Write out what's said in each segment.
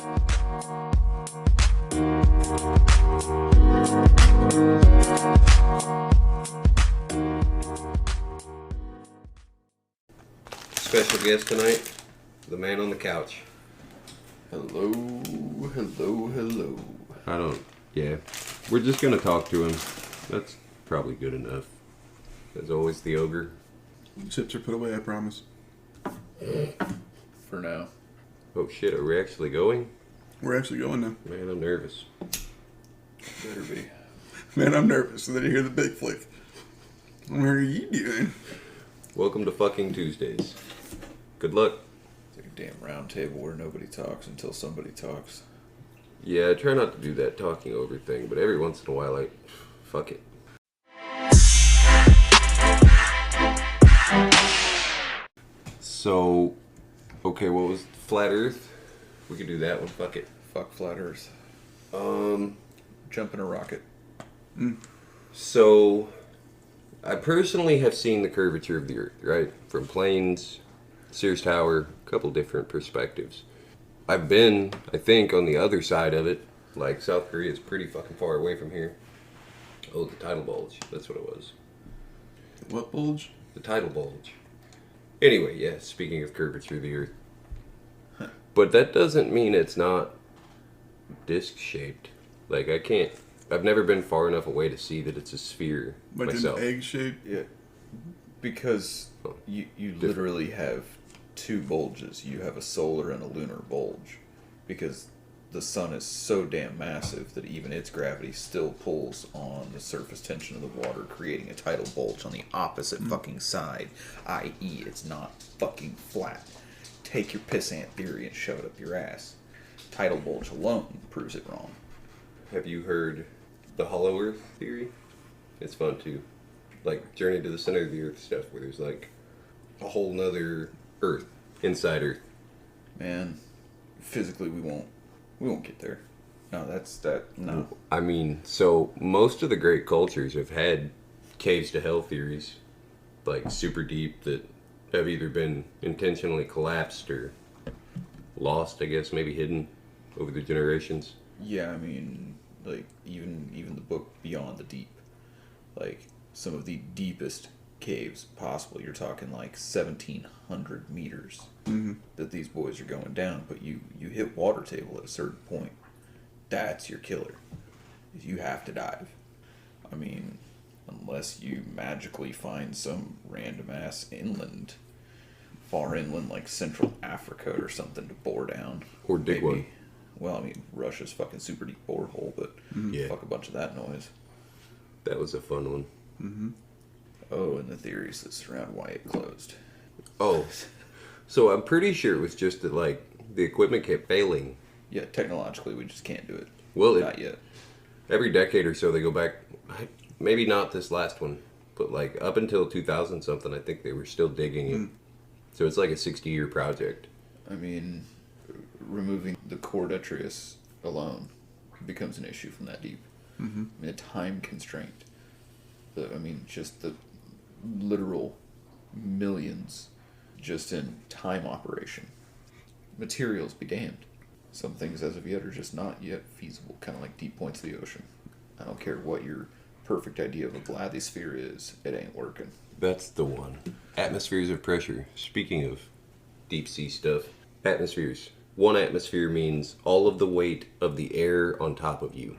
Special guest tonight, the man on the couch. Hello. Yeah. We're just gonna talk to him. That's probably good enough. As always, the ogre. Chips are put away, I promise. For now. Oh shit, are we actually going? We're actually going now. Man, I'm nervous. Better be. Man, I'm nervous. And then you hear the big flick. What are you doing? Welcome to fucking Tuesdays. Good luck. It's like a damn round table where nobody talks until somebody talks. Yeah, I try not to do that talking over thing, but every once in a while, fuck it. So, okay, what was Flat Earth? We could do that one, fuck it. Fuck flat earth. Jump in a rocket. So, I personally have seen the curvature of the Earth, right? From planes, Sears Tower, a couple different perspectives. I've been, I think, on the other side of it. Like, South Korea is pretty fucking far away from here. Oh, the tidal bulge. That's what it was. What bulge? The tidal bulge. Anyway, yeah, speaking of curvature of the Earth. But that doesn't mean it's not disc-shaped. Like, I've never been far enough away to see that it's a sphere Like myself. an egg shape? Yeah. Because you literally have two bulges. You have a solar and a lunar bulge. Because the sun is so damn massive that even its gravity still pulls on the surface tension of the water, creating a tidal bulge on the opposite fucking side, i.e. it's not fucking flat. Take your pissant theory and shove it up your ass. Tidal bulge alone proves it wrong. Have you heard the hollow Earth theory? It's fun too. Like Journey to the Center of the Earth stuff, where there's like a whole nother Earth inside Earth. Man, physically we won't get there. No. I mean, so most of the great cultures have had caves to hell theories, like super deep, that have either been intentionally collapsed or lost, I guess, maybe hidden over the generations. Yeah, I mean, like even the book Beyond the Deep, like some of the deepest caves possible. You're talking like 1,700 meters that these boys are going down. But you hit water table at a certain point. That's your killer. You have to dive. I mean, unless you magically find some random ass inland, far inland like Central Africa or something to bore down. Or dig one. Well, I mean, Russia's fucking super deep borehole, but Yeah. fuck a bunch of that noise. That was a fun one. Oh, and the theories that surround why it closed. Oh, so I'm pretty sure it was just that, like, the equipment kept failing. Yeah, technologically, we just can't do it. Well, Not yet. every decade or so they go back, maybe not this last one, but like up until 2000 something, I think they were still digging it. So it's like a 60-year project. I mean, removing the core detritus alone becomes an issue from that deep. I mean, a time constraint. Just the literal millions just in time operation. Materials be damned. Some things as of yet are just not yet feasible, kind of like deep points of the ocean. I don't care what your perfect idea of a bathysphere is, it ain't working. That's the one. Atmospheres of pressure. Speaking of deep sea stuff, atmospheres. One atmosphere means all of the weight of the air on top of you.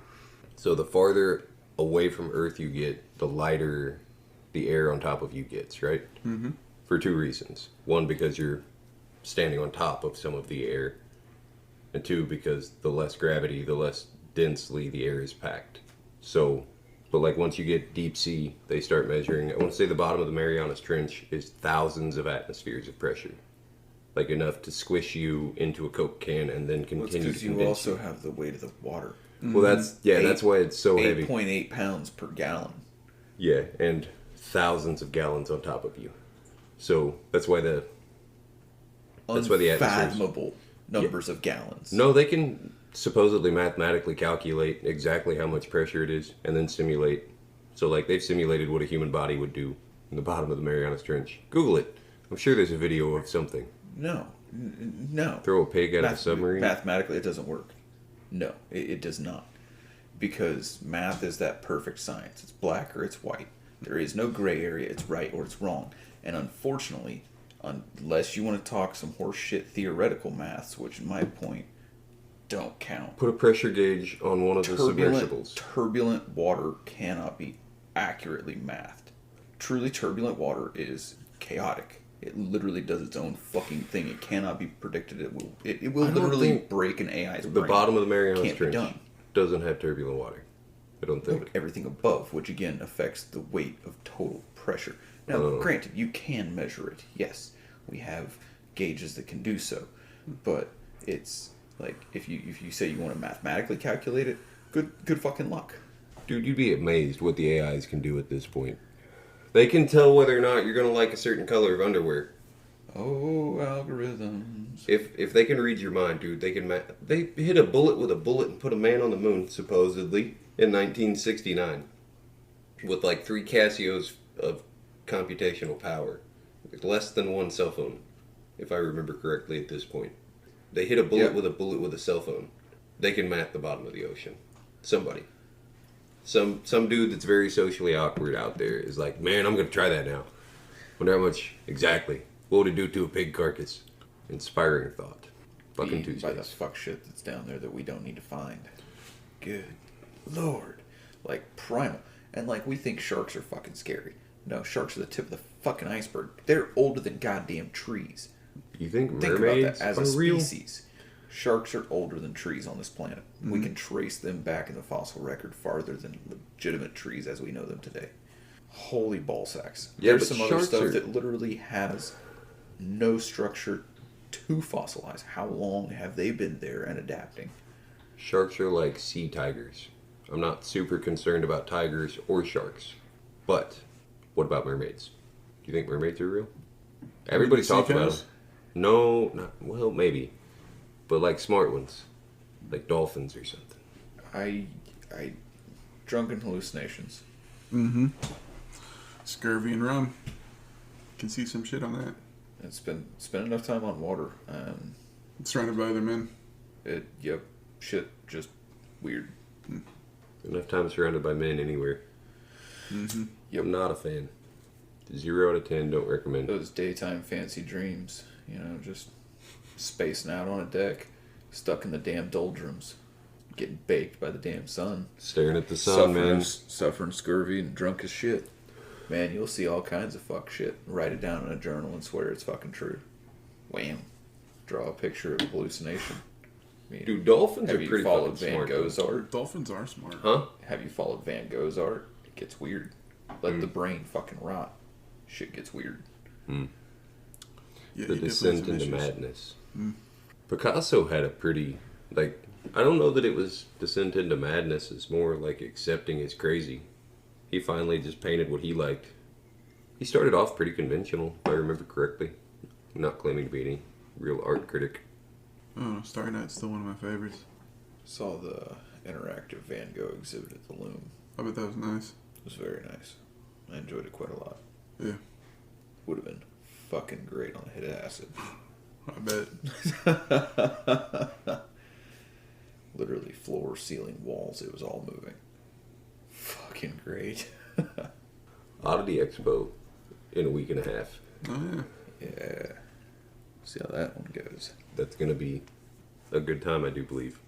So the farther away from Earth you get, the lighter the air on top of you gets, right? For two reasons. One, because you're standing on top of some of the air. And two, because the less gravity, the less densely the air is packed. So, but like once you get deep sea, they start measuring, I want to say the bottom of the Marianas Trench is thousands of atmospheres of pressure. Like enough to squish you into a Coke can and then continue to Because you condense also have the weight of the water. Well, that's why it's so heavy. 8.8 pounds per gallon. Yeah, and thousands of gallons on top of you. So that's why the atmosphere. Unfathomable numbers of gallons. No, they can supposedly mathematically calculate exactly how much pressure it is and then simulate. So like they've simulated what a human body would do in the bottom of the Marianas Trench. Google it. I'm sure there's a video of something. No, No. Throw a pig out of a submarine? Mathematically, it doesn't work. No, it does not. Because math is that perfect science. It's black or it's white. There is no gray area. It's right or it's wrong. And unfortunately, unless you want to talk some horseshit theoretical maths, which in my point don't count. Put a pressure gauge on one of the submersibles. Turbulent water cannot be accurately mathed. Truly turbulent water is chaotic. It literally does its own fucking thing. It cannot be predicted. It will literally break an AI's brain. The bottom of the Marianas Can't be Trench done. doesn't have turbulent water. I don't think. Look, everything above, which again affects the weight of total pressure. Now, granted, you can measure it. Yes, we have gauges that can do so, but it's like if you say you want to mathematically calculate it, good fucking luck. Dude, you'd be amazed what the AIs can do at this point. They can tell whether or not you're going to like a certain color of underwear. Oh, algorithms. If they can read your mind, dude, they can. They hit a bullet with a bullet and put a man on the moon, supposedly, in 1969. With like 3 Casios of computational power. Less than one cell phone, if I remember correctly at this point. They hit a bullet with a cell phone. They can map the bottom of the ocean. Somebody. Some dude that's very socially awkward out there is like, man, I'm going to try that now. Wonder how much exactly. What would it do to a pig carcass? Inspiring thought. Fucking Tuesdays. By the fuck shit that's down there that we don't need to find. Good Lord. Like, primal. And like, we think sharks are fucking scary. No, sharks are the tip of the fucking iceberg. They're older than goddamn trees. You think Think about mermaids that as a are real? species. Sharks are older than trees on this planet. Mm-hmm. We can trace them back in the fossil record farther than legitimate trees as we know them today. Holy ball sacks. Yeah, There's but some other stuff are... that literally has no structure to fossilize. How long have they been there and adapting? Sharks are like sea tigers. I'm not super concerned about tigers or sharks. But what about mermaids? Do you think mermaids are real? Everybody talks about them. No, not, well, maybe. But like smart ones. Like dolphins or something. I drunken hallucinations. Mm-hmm. Scurvy and rum. Can see some shit on that. It's been spent enough time on water. Surrounded by other men. Shit, just weird. Enough time surrounded by men anywhere. Mm-hmm. Yep. I'm not a fan. 0 out of 10, don't recommend. Those daytime fancy dreams, just spacing out on a deck, stuck in the damn doldrums, getting baked by the damn sun. Staring at the sun, man. Suffering scurvy and drunk as shit. Man, you'll see all kinds of fuck shit. Write it down in a journal and swear it's fucking true. Wham. Draw a picture of hallucination. I mean, Dude, dolphins are have pretty you followed fucking Van smart. Gogh's Though. art? Dolphins are smart. Huh? Have you followed Van Gogh's art? It gets weird. Let the brain fucking rot. Shit gets weird. Yeah, The descent into madness. Mm. Picasso had a pretty, I don't know that it was descent into madness. It's more like accepting is crazy. He finally just painted what he liked. He started off pretty conventional, if I remember correctly. I'm not claiming to be any real art critic. Oh, Starry Night's still one of my favorites. Saw the interactive Van Gogh exhibit at the Loom. I bet that was nice. It was very nice. I enjoyed it quite a lot. Yeah. Would have been fucking great on a hit of acid. I bet. Literally floor, ceiling, walls. It was all moving. Fucking great. Oddity Expo in a week and a half. Oh, yeah. Yeah. See how that one goes. That's going to be a good time, I do believe.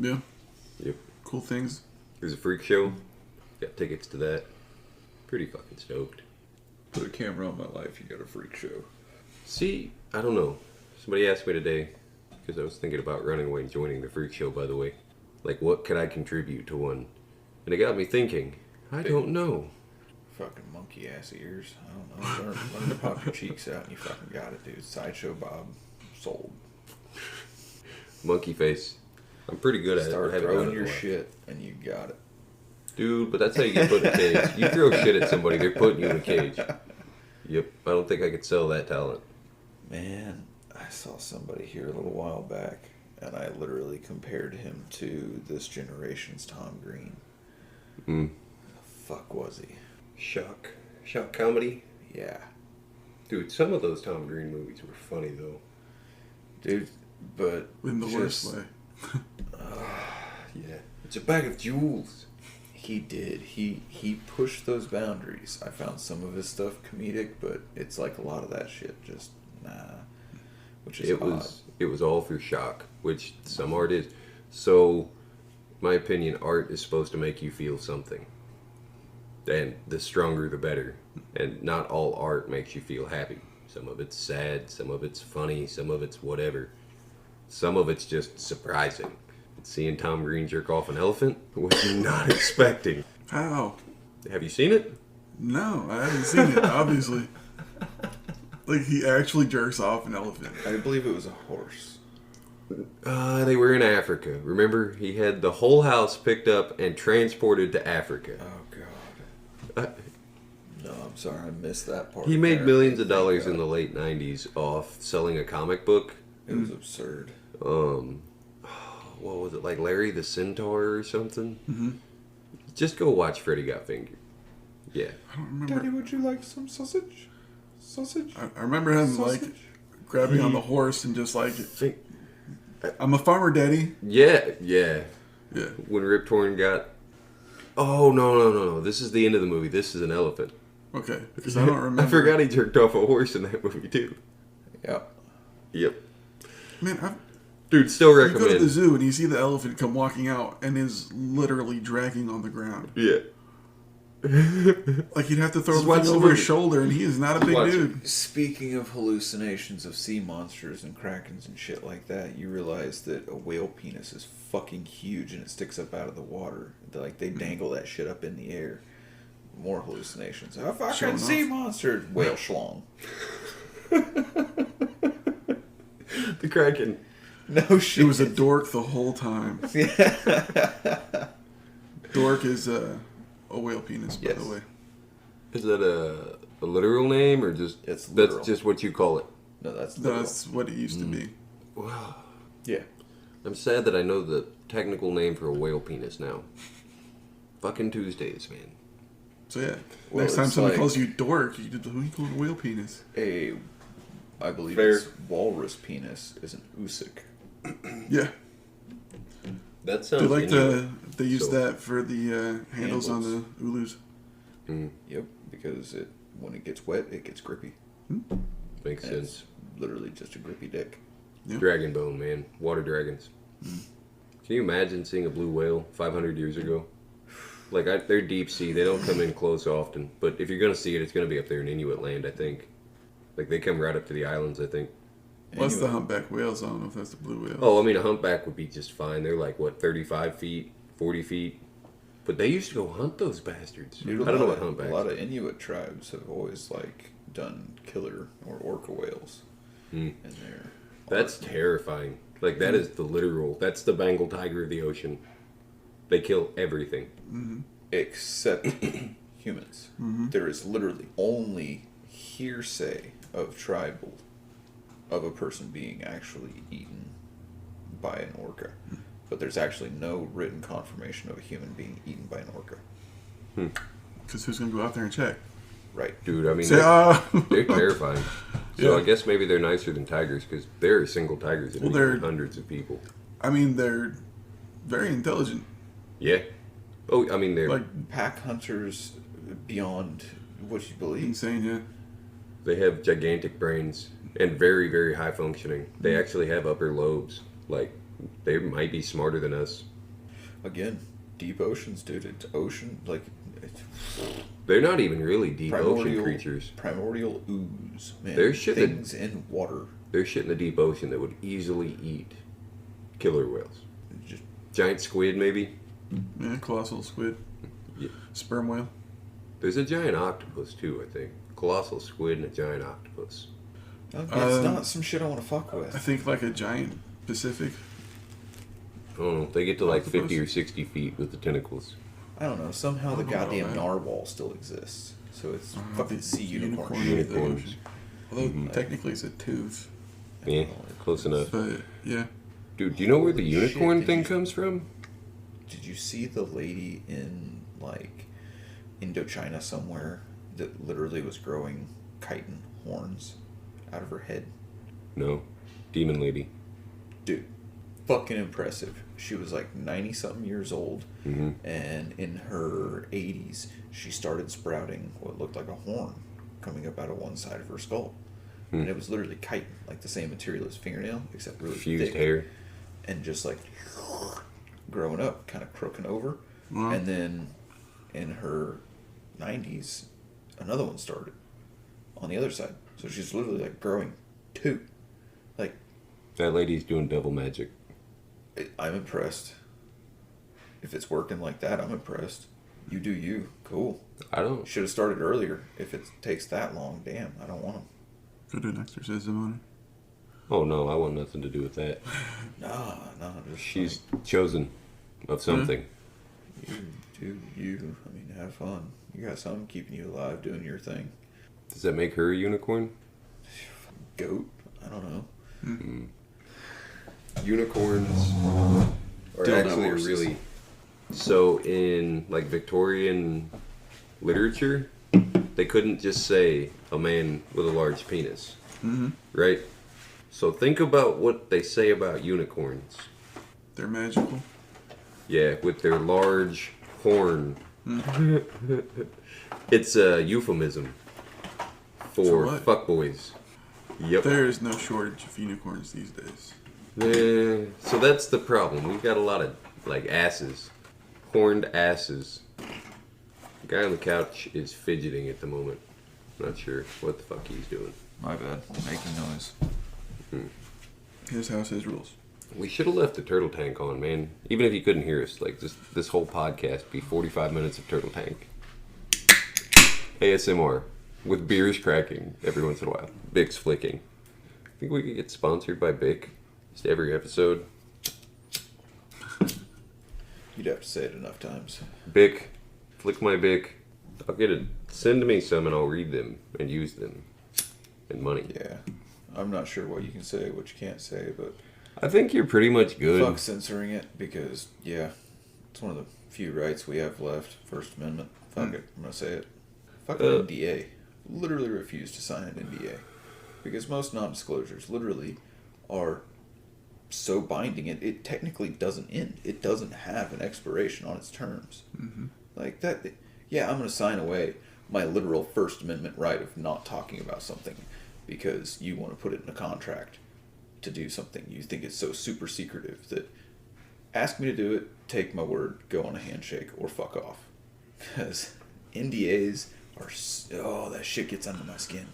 Yeah. Yep. Cool things. There's a freak show. Got tickets to that. Pretty fucking stoked. Put a camera on my life, you got a freak show. See, I don't know. Somebody asked me today, because I was thinking about running away and joining the freak show, by the way. Like, what could I contribute to one? And it got me thinking, I don't know. Fucking monkey ass ears. I don't know. Learn to pop your cheeks out and you fucking got it, dude. Sideshow Bob. Sold. Monkey face. I'm pretty good at it. Start I haven't done throwing it in a your while. shit and you got it. Dude, but that's how you get put in a cage. You throw shit at somebody, they're putting you in a cage. Yep, I don't think I could sell that talent. Man, I saw somebody here a little while back and I literally compared him to this generation's Tom Green. Mm. The fuck was he? Shock comedy? Yeah. Dude, some of those Tom Green movies were funny, though. dude. But In the worst way. yeah, it's a bag of jewels. He did. He pushed those boundaries. I found some of his stuff comedic, but it's like a lot of that shit just nah. Which is it was all for shock, which some art is. So, my opinion, art is supposed to make you feel something. And the stronger the better. And not all art makes you feel happy. Some of it's sad, some of it's funny, some of it's whatever. Some of it's just surprising. Seeing Tom Green jerk off an elephant was not expecting. How? Have you seen it? No, I haven't seen it, obviously. Like, he actually jerks off an elephant. I believe it was a horse. They were in Africa. Remember, he had the whole house picked up and transported to Africa. Oh god. No, I'm sorry, I missed that part. He made there. millions of dollars in the late 90s off selling a comic book. It was absurd. What was it, like Larry the Centaur or something? Mm-hmm. Just go watch Freddy Got Fingered. Yeah. I don't remember. Daddy, would you like some sausage? Sausage? I remember him, Sausage? like, grabbing on the horse and just like, I'm a farmer, Daddy. Yeah. Yeah. When Rip Torn got... Oh, no. This is the end of the movie. This is an elephant. Okay, because I don't remember. I forgot he jerked off a horse in that movie, too. Yep. Man, Dude, still you go to recommend. the zoo and you see the elephant come walking out and is literally dragging on the ground. Yeah. Like, you'd have to throw Just the watch thing the over his movie. shoulder, and he is not a big Watch it. dude. Speaking of hallucinations of sea monsters and krakens and shit like that, you realize that a whale penis is fucking huge and it sticks up out of the water. Like, they dangle that shit up in the air. More hallucinations. A fucking Showing sea off. monster. Whale schlong. The Kraken. No shit. It was a dork the whole time. Dork is a whale penis, by Yes. the way. Is that a literal name or just... It's That's literal. just what you call it? No, that's literal. That's what it used to be. Wow. Yeah. I'm sad that I know the technical name for a whale penis now. Fucking Tuesdays, man. So yeah, Well, next time it's someone like- calls you dork, you do who you call a whale penis? I believe Fair. it's walrus penis is an usik. Yeah, That sounds... they like Inuit. they use So- that for the handles on the ulus. Yep, because when it gets wet, it gets grippy. Makes And sense. it's literally just a grippy dick. Yeah. Dragon bone, man. Water dragons. Can you imagine seeing a blue whale 500 years ago? Like, they're deep sea. They don't come in close often. But if you're going to see it, it's going to be up there in Inuit land, I think. Like, they come right up to the islands, I think. What's the Anyway. humpback whales? I don't know if that's the blue whale. Oh, I mean, a humpback would be just fine. They're like, what, 35 feet, 40 feet? But they used to go hunt those bastards. Dude, I don't know what A humpbacks lot of Inuit tribes have always done killer or orca whales in their That's terrifying. Like, that is the literal... That's the Bengal tiger of the ocean. They kill everything. except humans. There is literally only hearsay of a person being actually eaten by an orca. But there's actually no written confirmation of a human being eaten by an orca. Because who's gonna go out there and check? Right. Dude, I mean, Say, they're terrifying. So Yeah. I guess maybe they're nicer than tigers because there are single tigers that Well, eat they're- hundreds of people. I mean, they're very intelligent. Yeah. Oh, I mean, they're Like, Pack hunters beyond what you believe. insane, yeah. they have gigantic brains and very, very high functioning. They actually have upper lobes. Like, they might be smarter than us. Again, deep oceans, dude. It's ocean, it's They're not even really deep ocean primordial creatures. Primordial ooze, man. There's shit that- Things in water. There's shit in the deep ocean that would easily eat killer whales. Just Giant squid, maybe. Yeah, colossal squid. Yeah. Sperm whale. There's a giant octopus too, I think. Colossal squid and a giant octopus. it's Um, not some shit I want to fuck I with. think like a giant Pacific. I don't know. They get to like Octopus? 50 or 60 feet with the tentacles. I don't know. Somehow the I don't know goddamn about that. narwhal still exists. So it's fucking the sea unicorn. unicorn. shit. Unicorns. Although technically it's a tooth. Yeah, close enough. But yeah. Dude, do you know where the Holy shit, unicorn did thing you- comes from? Did you see the lady in Indochina somewhere that literally was growing chitin horns out of her head? No. Demon lady. Dude, fucking impressive. She was like 90-something years old, and in her 80s, she started sprouting what looked like a horn coming up out of one side of her skull. And it was literally chitin, like the same material as fingernail, except really Fused thick. hair. And just like growing up, kind of crooking over. Wow. And then in her 90s, another one started on the other side. So she's literally like growing two. Like, That lady's doing devil magic. I'm impressed. If it's working like that, I'm impressed. You do you. Cool. I don't. Should have started earlier. If it takes that long, damn, I don't want them. Go do an exorcism on her. Oh no, I want nothing to do with that. Nah, just She's chosen of something. like, you do you. I mean, have fun. You got something keeping you alive, doing your thing. Does that make her a unicorn? Goat? I don't know. Unicorns are Dildo actually horses. really... So in like Victorian literature, they couldn't just say a man with a large penis. Right? So think about what they say about unicorns. They're magical. Yeah, with their large horn. It's a euphemism for what? fuckboys. Yep. There is no shortage of unicorns these days. So that's the problem. We've got a lot of like asses. Horned asses. The guy on the couch is fidgeting at the moment. Not sure what the fuck he's doing. My bad. Making noise. His house has rules. We should have left the turtle tank on, man. Even if you couldn't hear us, like just this whole podcast be 45 minutes of turtle tank. ASMR with beers cracking every once in a while. Bic's flicking. I think we could get sponsored by Bic just every episode. You'd have to say it enough times. Bic, flick my Bic. I'll get it. Send me some and I'll read them and use them. And money. Yeah. I'm not sure what you can say, what you can't say, but I think you're pretty much good. fuck censoring it because, yeah, it's one of the few rights we have left. First Amendment. Fuck it. I'm going to say it. Fuck an NDA. Literally refuse to sign an NDA. Because most non-disclosures literally are so binding. It technically doesn't end. It doesn't have an expiration on its terms. Like that. Yeah, I'm going to sign away my literal First Amendment right of not talking about something because you want to put it in a contract to do something you think is so super secretive that ask me to do it, take my word, go on a handshake, or fuck off. Because NDAs are... Oh, that shit gets under my skin.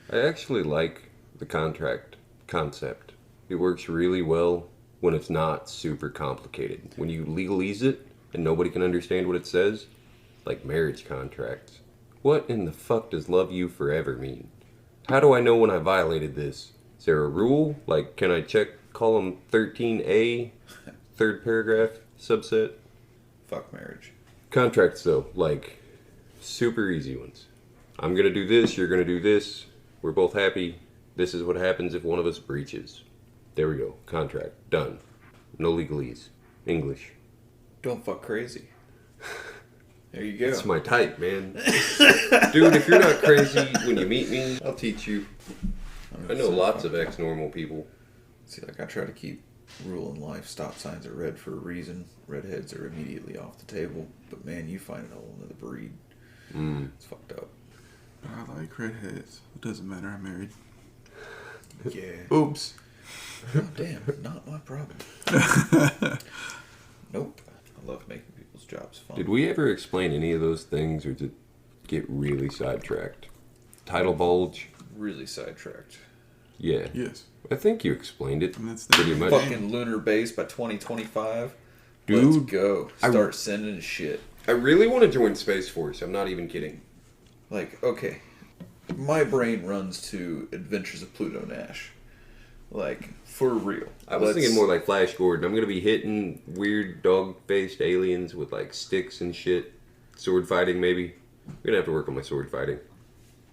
I actually like the contract concept. It works really well when it's not super complicated. When you legalese it and nobody can understand what it says, like marriage contracts. What in the fuck does love you forever mean? How do I know when I violated this? Is there a rule? Like, can I check column 13A, third paragraph, subset? Fuck marriage. Contracts, though, like, super easy ones. I'm gonna do this, you're gonna do this. We're both happy. This is what happens if one of us breaches. There we go. Contract. Done. No legalese. English. Don't fuck crazy. There you go. It's my type, man. Dude, if you're not crazy when you meet me, I'll teach you. I know lots of ex-normal people. See, like I try to keep rule in life. Stop signs are red for a reason. Redheads are immediately off the table. But man, you find a whole nother breed. It's fucked up. I like redheads. It doesn't matter. I'm married. Yeah. Oops. Oh, damn, not my problem. Nope. I love making people's jobs fun. Did we ever explain any of those things, or did it get really sidetracked? Tidal bulge? Really sidetracked. Yeah. Yes. I think you explained it. And that's Pretty much. Fucking lunar base by 2025. Dude, Let's go. Start sending shit. I really want to join Space Force. I'm not even kidding. Like, okay. My brain runs to Adventures of Pluto Nash. Like, for real. I was thinking more like Flash Gordon. I'm going to be hitting weird dog-faced aliens with like sticks and shit. Sword fighting, maybe. I'm going to have to work on my sword fighting.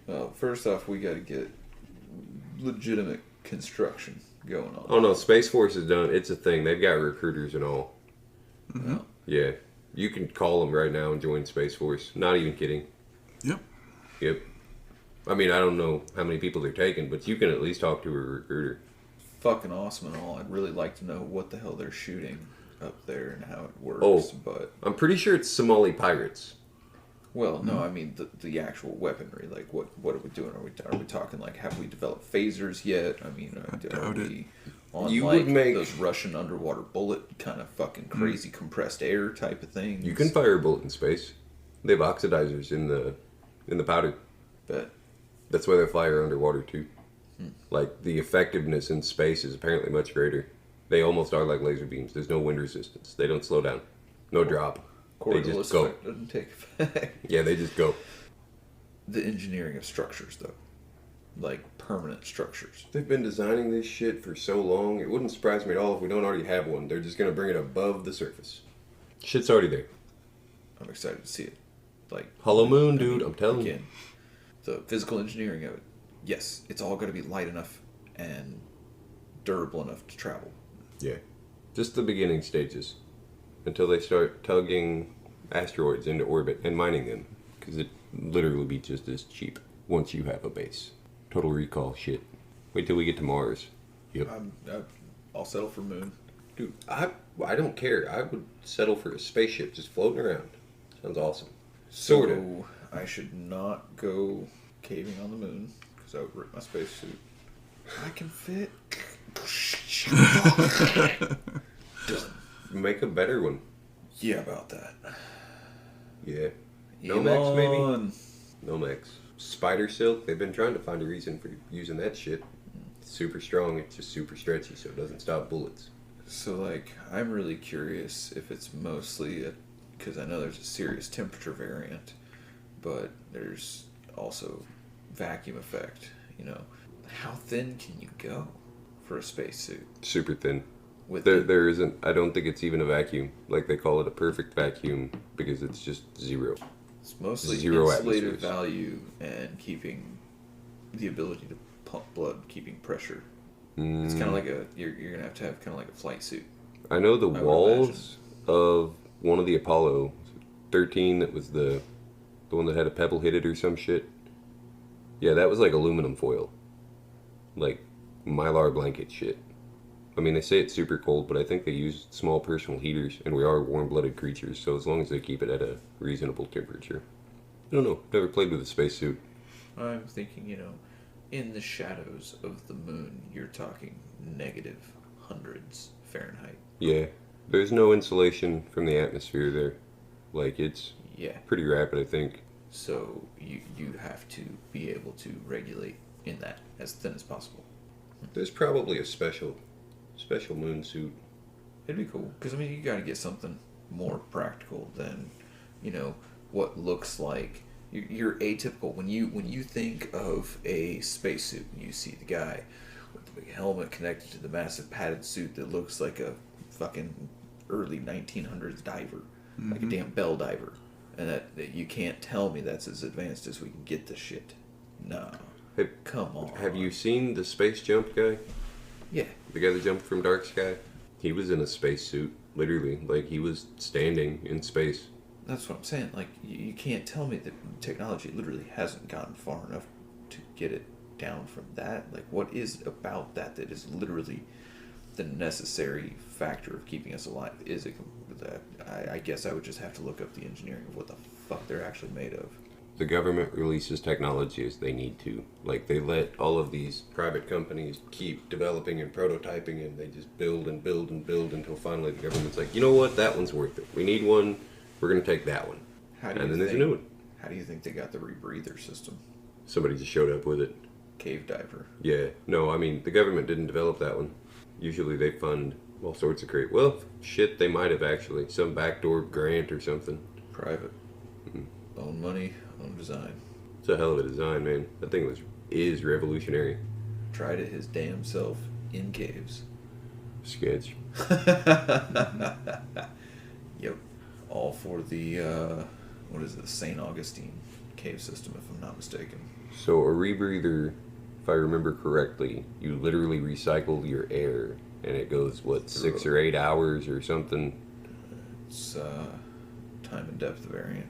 Well, first off, we got to get legitimate construction going on. Oh no, Space Force is done. It's a thing. They've got recruiters and all. Well, Yeah. You can call them right now and join Space Force. Not even kidding. Yep. Yep. I mean, I don't know how many people they're taking, but you can at least talk to a recruiter. fucking awesome and all. I'd really like to know what the hell they're shooting up there and how it works. Oh. But I'm pretty sure it's Somali pirates. well, no, I mean the actual weaponry. Like what are we doing? Are we talking like have we developed phasers yet? I mean, are doubt we on You like would make- those Russian underwater bullet kind of fucking crazy compressed air type of things? You can fire a bullet in space. They have oxidizers in the powder. bet. That's why they fire underwater too. Like the effectiveness in space is apparently much greater. They almost are like laser beams. There's no wind resistance. They don't slow down. No drop. They Coriolis just go. effect doesn't take effect. Yeah, they just go. The engineering of structures, though, like permanent structures. They've been designing this shit for so long. It wouldn't surprise me at all if we don't already have one. They're just gonna bring it above the surface. Shit's already there. I'm excited to see it. Like Hollow Moon, dude. I'm telling you. again, the physical engineering of it. Yes, it's all going to be light enough and durable enough to travel. Yeah. Just the beginning stages. Until they start tugging asteroids into orbit and mining them. Because it literally be just as cheap once you have a base. Total Recall shit. Wait till we get to Mars. Yep. I'll settle for Moon. Dude, I don't care. I would settle for a spaceship just floating around. Sounds awesome. Sorta. So I should not go caving on the Moon because I would rip my spacesuit. I can fit. Just make a better one. Yeah, about that. Yeah. Nomex, maybe? Elon. Nomex. Spider silk. They've been trying to find a reason for using that shit. It's super strong. It's just super stretchy, so it doesn't stop bullets. So, like, I'm really curious if it's mostly because I know there's a serious temperature variant, but there's also vacuum effect. You know, how thin can you go for a spacesuit? Super thin. With There isn't. I don't think it's even a vacuum. Like they call it a perfect vacuum because it's just zero. it's mostly zero insulative atmospheres. value and keeping the ability to pump blood, keeping pressure. Mm, It's kind of like you're gonna have to have kind of like a flight suit. I know the I would walls of one of the Apollo 13 that was the one that had a pebble hit it or some shit. Yeah, that was like aluminum foil. Like Mylar blanket shit. I mean, they say it's super cold, but I think they use small personal heaters, and we are warm-blooded creatures, so as long as they keep it at a reasonable temperature. I don't know. Never played with a spacesuit. I'm thinking, you know, in the shadows of the moon, you're talking negative hundreds Fahrenheit. Yeah. There's no insulation from the atmosphere there. Like, it's Yeah. pretty rapid, I think. So you have to be able to regulate in that as thin as possible. There's probably a special moon suit. It'd be cool because I mean you got to get something more practical than, you know, what looks like you're atypical when you think of a spacesuit and you see the guy with the big helmet connected to the massive padded suit that looks like a fucking early 1900s diver, like a damn bell diver, and that you can't tell me that's as advanced as we can get this shit. No, Hey, come on. have you seen the space jump guy? Yeah. The guy that jumped from Dark Sky? He was in a spacesuit, literally. Like, he was standing in space. That's what I'm saying. Like, you can't tell me that technology literally hasn't gotten far enough to get it down from that. Like, what is about that is literally the necessary factor of keeping us alive? Is it that? I guess I would just have to look up the engineering of what the fuck they're actually made of. The government releases technology as they need to. Like, they let all of these private companies keep developing and prototyping, and they just build and build and build until finally the government's like, you know what, that one's worth it. We need one, we're going to take that one. And then there's a new one. How do you think they got the rebreather system? Somebody just showed up with it. Cave diver. Yeah. No, I mean, the government didn't develop that one. Usually they fund all sorts of great. Well, shit, they might have actually. Some backdoor grant or something. Private. Own money, own design. It's a hell of a design, man. That thing is revolutionary. Tried it his damn self in caves. Sketch. Yep. All for the, what is it, St. Augustine cave system, if I'm not mistaken. So a rebreather, if I remember correctly, you literally recycle your air, and it goes, what, 6 or 8 hours or something? It's time and depth variant.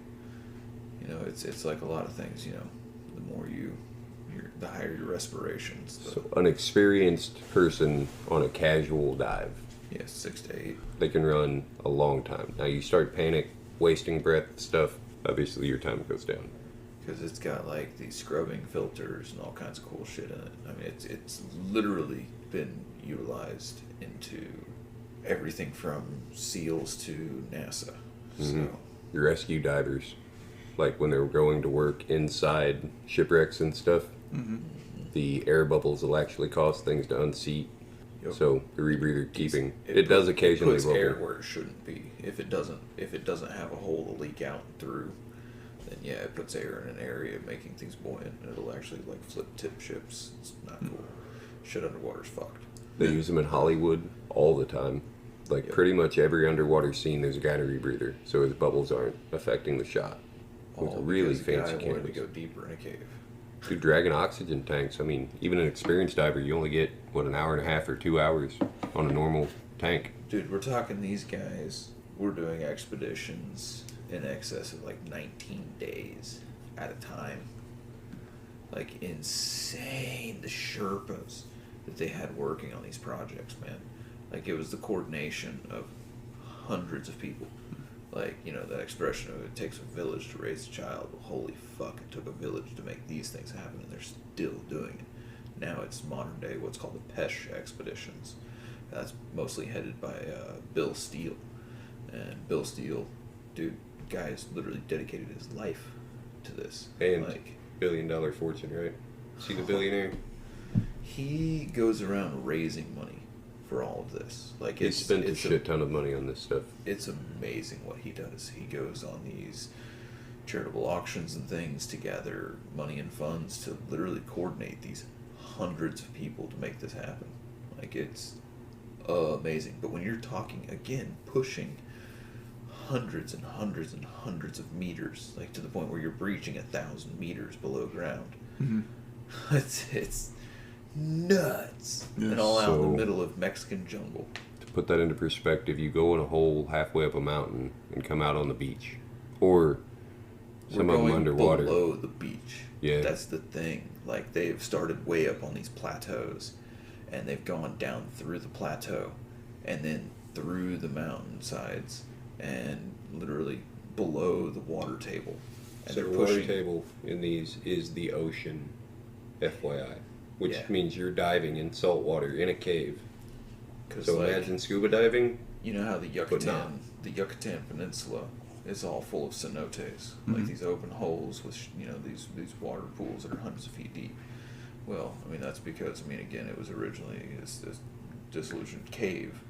You know, it's like a lot of things, you know. The more you the higher your respirations. So an experienced person on a casual dive, Yeah, 6 to 8. they can run a long time. Now you start panic, wasting breath stuff, obviously your time goes down. Because it's got like these scrubbing filters and all kinds of cool shit in it. I mean, it's literally been utilized into everything from SEALs to NASA. So Your rescue divers, like when they're going to work inside shipwrecks and stuff, the air bubbles will actually cause things to unseat. Yep. So the rebreather keeping it does occasionally puts air bubble. where it shouldn't be. If it doesn't have a hole to leak out through, then yeah, it puts air in an area making things buoyant, and it'll actually like flip tip ships. It's not cool. Shit underwater's fucked. They use them in Hollywood all the time. Like pretty much every underwater scene, there's a guy in a rebreather, so his bubbles aren't affecting the shot. With All really because the guy fancy wanted to cameras. go deeper in a cave. Dude, dragging oxygen tanks. I mean, even an experienced diver, you only get an hour and a half or 2 hours on a normal tank. Dude, we're talking these guys. We're doing expeditions in excess of like 19 days at a time. Like insane, the Sherpas that they had working on these projects, man. Like it was the coordination of hundreds of people. Like, you know, that expression of it takes a village to raise a child. Well, holy fuck, it took a village to make these things happen, and they're still doing it. Now it's modern day, what's called the Pesh expeditions. That's mostly headed by Bill Steele. And Bill Steele, dude, guy has literally dedicated his life to this. And like, $1 billion fortune, right? See the billionaire? he goes around raising money for all of this. Like He spent a shit ton of money on this stuff. It's amazing what he does. He goes on these charitable auctions and things to gather money and funds to literally coordinate these hundreds of people to make this happen. Like, it's amazing. But when you're talking, again, pushing hundreds and hundreds and hundreds of meters, like to the point where you're breaching 1,000 meters below ground, it's nuts. Yeah, and all out in so- the middle of Mexican jungle. To put that into perspective, you go in a hole halfway up a mountain and come out on the beach. Or some We're of them going underwater. below the beach. Yeah. That's the thing. Like, they've started way up on these plateaus, and they've gone down through the plateau, and then through the mountainsides, and literally below the water table. And So they're the water pushing. table in these is the ocean, FYI. Which Yeah. means you're diving in salt water in a cave. 'Cause, So like, imagine scuba diving. you know how the But not. Yucatan Peninsula is all full of cenotes, like these open holes with these water pools that are hundreds of feet deep. Well, I mean that's because again it was originally this disillusioned cave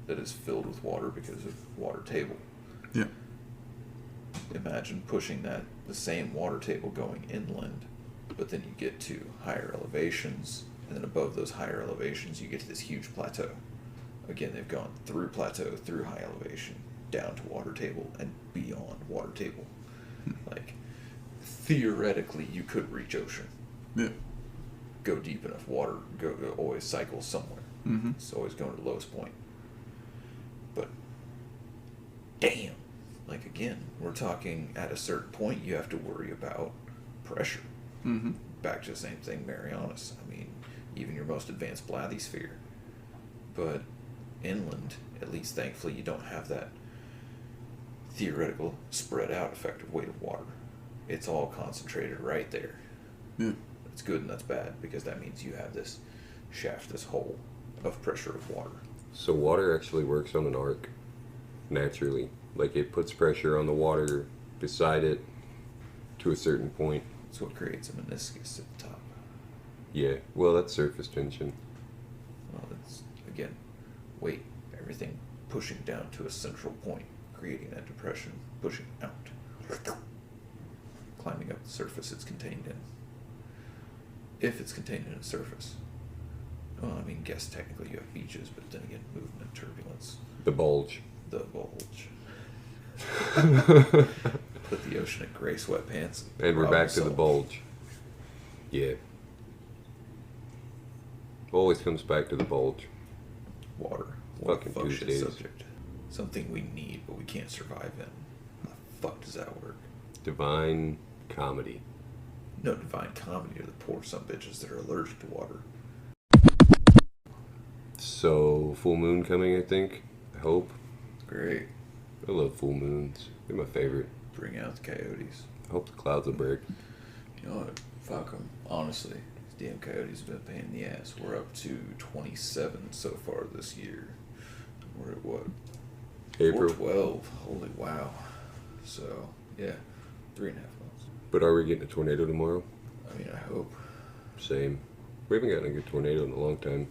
that is filled with water because of water table. Yeah. Imagine pushing the same water table going inland, but then you get to higher elevations, and then above those higher elevations you get to this huge plateau. Again, they've gone through plateau, through high elevation, down to water table, and beyond water table. Like, theoretically, you could reach ocean. Yeah. Go deep enough, water go always cycles somewhere. Mm-hmm. It's always going to the lowest point. But, damn. Like, again, we're talking at a certain point you have to worry about pressure. Mm-hmm. Back to the same thing, Marianas. I mean, even your most advanced bathysphere. But inland, at least thankfully, you don't have that theoretical spread out effective weight of water. It's all concentrated right there. Yeah. It's good and that's bad because that means you have this shaft, this hole of pressure of water. So water actually works on an arc naturally. Like it puts pressure on the water beside it to a certain point. It's what creates a meniscus at the top. Yeah, well that's surface tension. Well, it's, again, weight, everything pushing down to a central point, creating that depression, pushing out, climbing up the surface it's contained in. If it's contained in a surface. Well, I mean, guess technically you have beaches, but then again, movement, turbulence, The bulge. the bulge. Put the ocean in gray sweatpants. And we're rob back to the yourself. bulge. Yeah. Always comes back to the bulge. Water. Fucking Fuck shit Tuesdays. subject. Something we need, but we can't survive in. How the fuck does that work? Divine comedy. No divine comedy to the poor some bitches that are allergic to water. So, full moon coming, I think. I hope. Great. I love full moons. They're my favorite. Bring out the coyotes. I hope the clouds will break. You know what? Fuck them. Honestly, these damn coyotes have been a pain in the ass. We're up to 27 so far this year. We're at what? April. 412. Holy wow. So, yeah. 3.5 months. But are we getting a tornado tomorrow? I mean, I hope. Same. We haven't gotten a good tornado in a long time.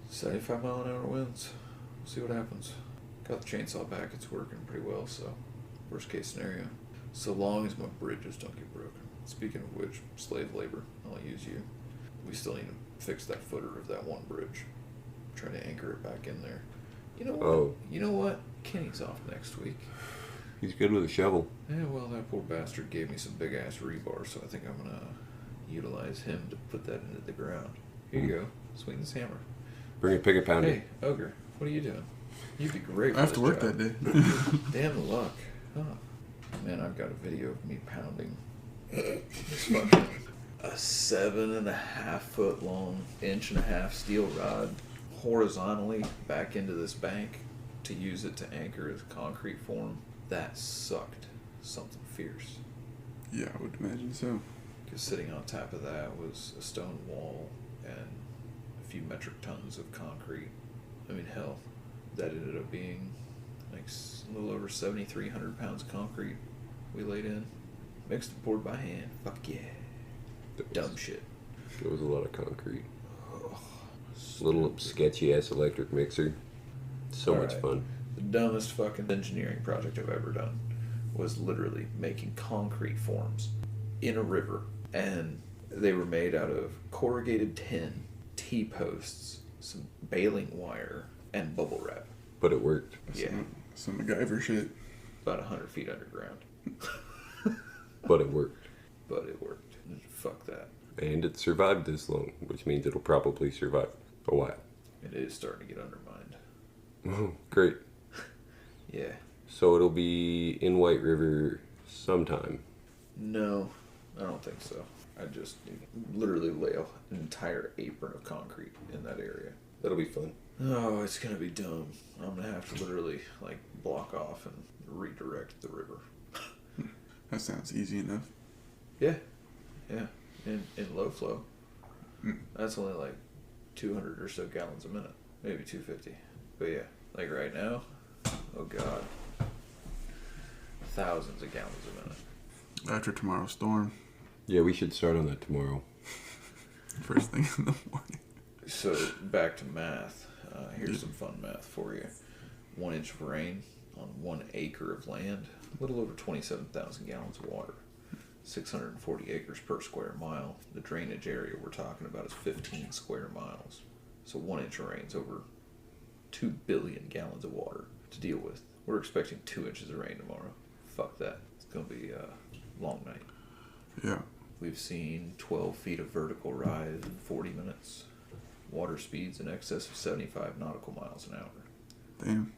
75 mile an hour winds. We'll see what happens. Got the chainsaw back. It's working pretty well, so worst case scenario. So long as my bridges don't get broken. Speaking of which, slave labor, I'll use you. We still need to fix that footer of that one bridge. Trying to anchor it back in there. You know what? Oh. You know what? Kenny's off next week. He's good with a shovel. Yeah, well, that poor bastard gave me some big ass rebar, so I think I'm gonna utilize him to put that into the ground. Here you go. Swing this hammer. Bring a pick a pounder. Hey, Ogre, what are you doing? You'd be great for I have to this work job. that day. Damn the luck. Huh. Man, I've got a video of me pounding this fucking a 7.5 foot long, 1.5 steel rod horizontally back into this bank to use it to anchor as concrete form. That sucked something fierce. Yeah, I would imagine so. Because sitting on top of that was a stone wall and a few metric tons of concrete. I mean, hell, that ended up being like a little over 7,300 pounds of concrete we laid in. Mixed and poured by hand. Fuck yeah. Dumb shit. There was a lot of concrete. Oh, Little sketchy ass electric mixer. So much Alright. fun. The dumbest fucking engineering project I've ever done was literally making concrete forms in a river. And they were made out of corrugated tin, T-posts, some baling wire, and bubble wrap. But it worked. Yeah. Some MacGyver shit. About 100 feet underground. But it worked. But it worked. Fuck that. And it survived this long, which means it'll probably survive a while. It is starting to get undermined. Oh, great. Yeah. So it'll be in White River sometime. No, I don't think so. I just literally lay an entire apron of concrete in that area. That'll be fun. Oh, it's gonna be dumb. I'm gonna have to literally like block off and redirect the river. That sounds easy enough. Yeah, yeah. In low flow, Mm. that's only like 200 or so gallons a minute, maybe 250. But yeah, like right now, oh god, thousands of gallons a minute. After tomorrow's storm, Yeah, we should start on that tomorrow. first thing in the morning. So back to math. Here's some fun math for you. 1 inch of rain on 1 acre of land, a little over 27,000 gallons of water. 640 acres per square mile. The drainage area we're talking about is 15 square miles. So 1 inch of rain is over 2 billion gallons of water to deal with. We're expecting 2 inches of rain tomorrow. Fuck that. It's going to be a long night. Yeah. We've seen 12 feet of vertical rise in 40 minutes. Water speeds in excess of 75 nautical miles an hour. Damn.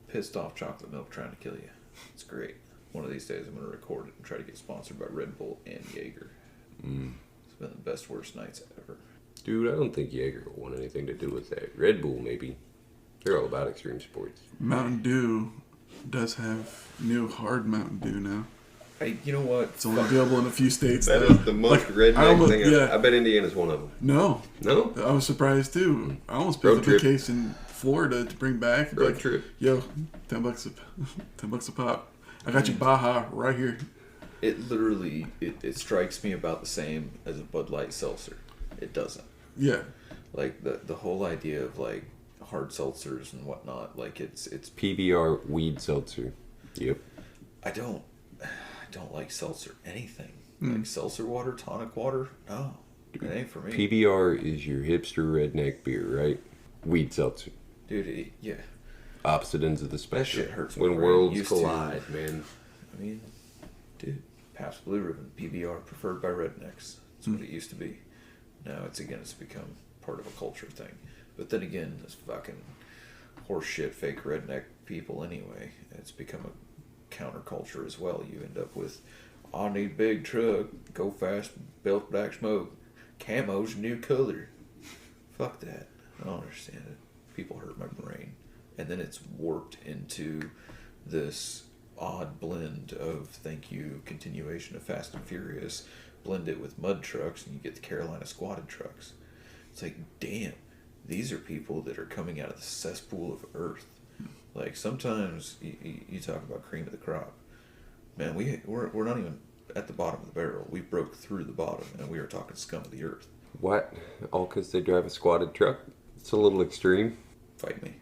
Pissed off chocolate milk trying to kill you. It's great. One of these days I'm going to record it and try to get sponsored by Red Bull and Jaeger. It's been the best, worst nights ever. Dude, I don't think Jaeger will want anything to do with that. Red Bull, maybe. They're all about extreme sports. Mountain Dew does have new hard Mountain Dew now. Hey, you know what? It's only available in a few states. That now. is the most Like, redneck I almost- thing. yeah. I bet Indiana's one of them. No, No? I was surprised too. I almost Road picked up a trip. case in Florida to bring back. Road Like, trip. yo, $10 a pop. I got you Baja right here. It literally, it strikes me about the same as a Bud Light seltzer. It doesn't. Yeah. Like the whole idea of like hard seltzers and whatnot, like it's PBR weed seltzer. Yep. I don't like seltzer anything. Like seltzer water, tonic water, no. It ain't for me. PBR is your hipster redneck beer, right? Weed seltzer. Dude, yeah. Opposite ends of the spectrum. shit hurts my when brain. worlds Used to. collide, man. I mean, dude, Pabst Blue Ribbon, PBR, preferred by rednecks. That's what it used to be. Now it's become part of a culture thing. But then again, this fucking horseshit fake redneck people anyway, it's become a counterculture as well. You end up with I need big truck, go fast, belt black smoke. Camo's your new color. Fuck that. I don't understand it. People hurt my brain. And then it's warped into this odd blend of thank you, continuation of Fast and Furious. Blend it with mud trucks and you get the Carolina squatted trucks. It's like, damn, these are people that are coming out of the cesspool of earth. Like, sometimes you talk about cream of the crop. Man, we're not even at the bottom of the barrel. We broke through the bottom, and we are talking scum of the earth. What? All because they drive a squatted truck? It's a little extreme. Fight me.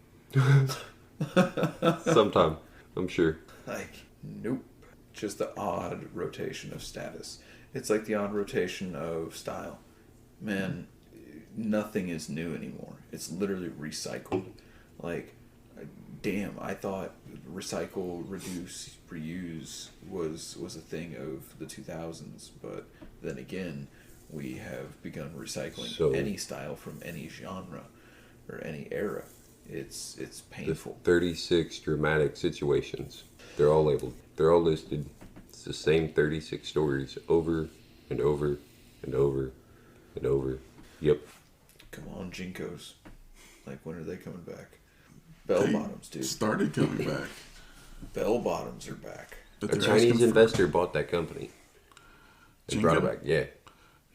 Sometime, I'm sure. Like, nope. Just the odd rotation of status. It's like the odd rotation of style. Man, nothing is new anymore. It's literally recycled. Like, damn, I thought recycle, reduce, reuse was a thing of the 2000s, but then again, we have begun recycling any style from any genre or any era. It's painful. The 36 dramatic situations. They're all labeled. They're all listed. It's the same 36 stories over and over and over and over. Yep. Come on, Jinkos. Like, when are they coming back? Bell bottoms, dude. Started coming back. Bell bottoms are back. But A Chinese investor bought that company. And brought it back, yeah.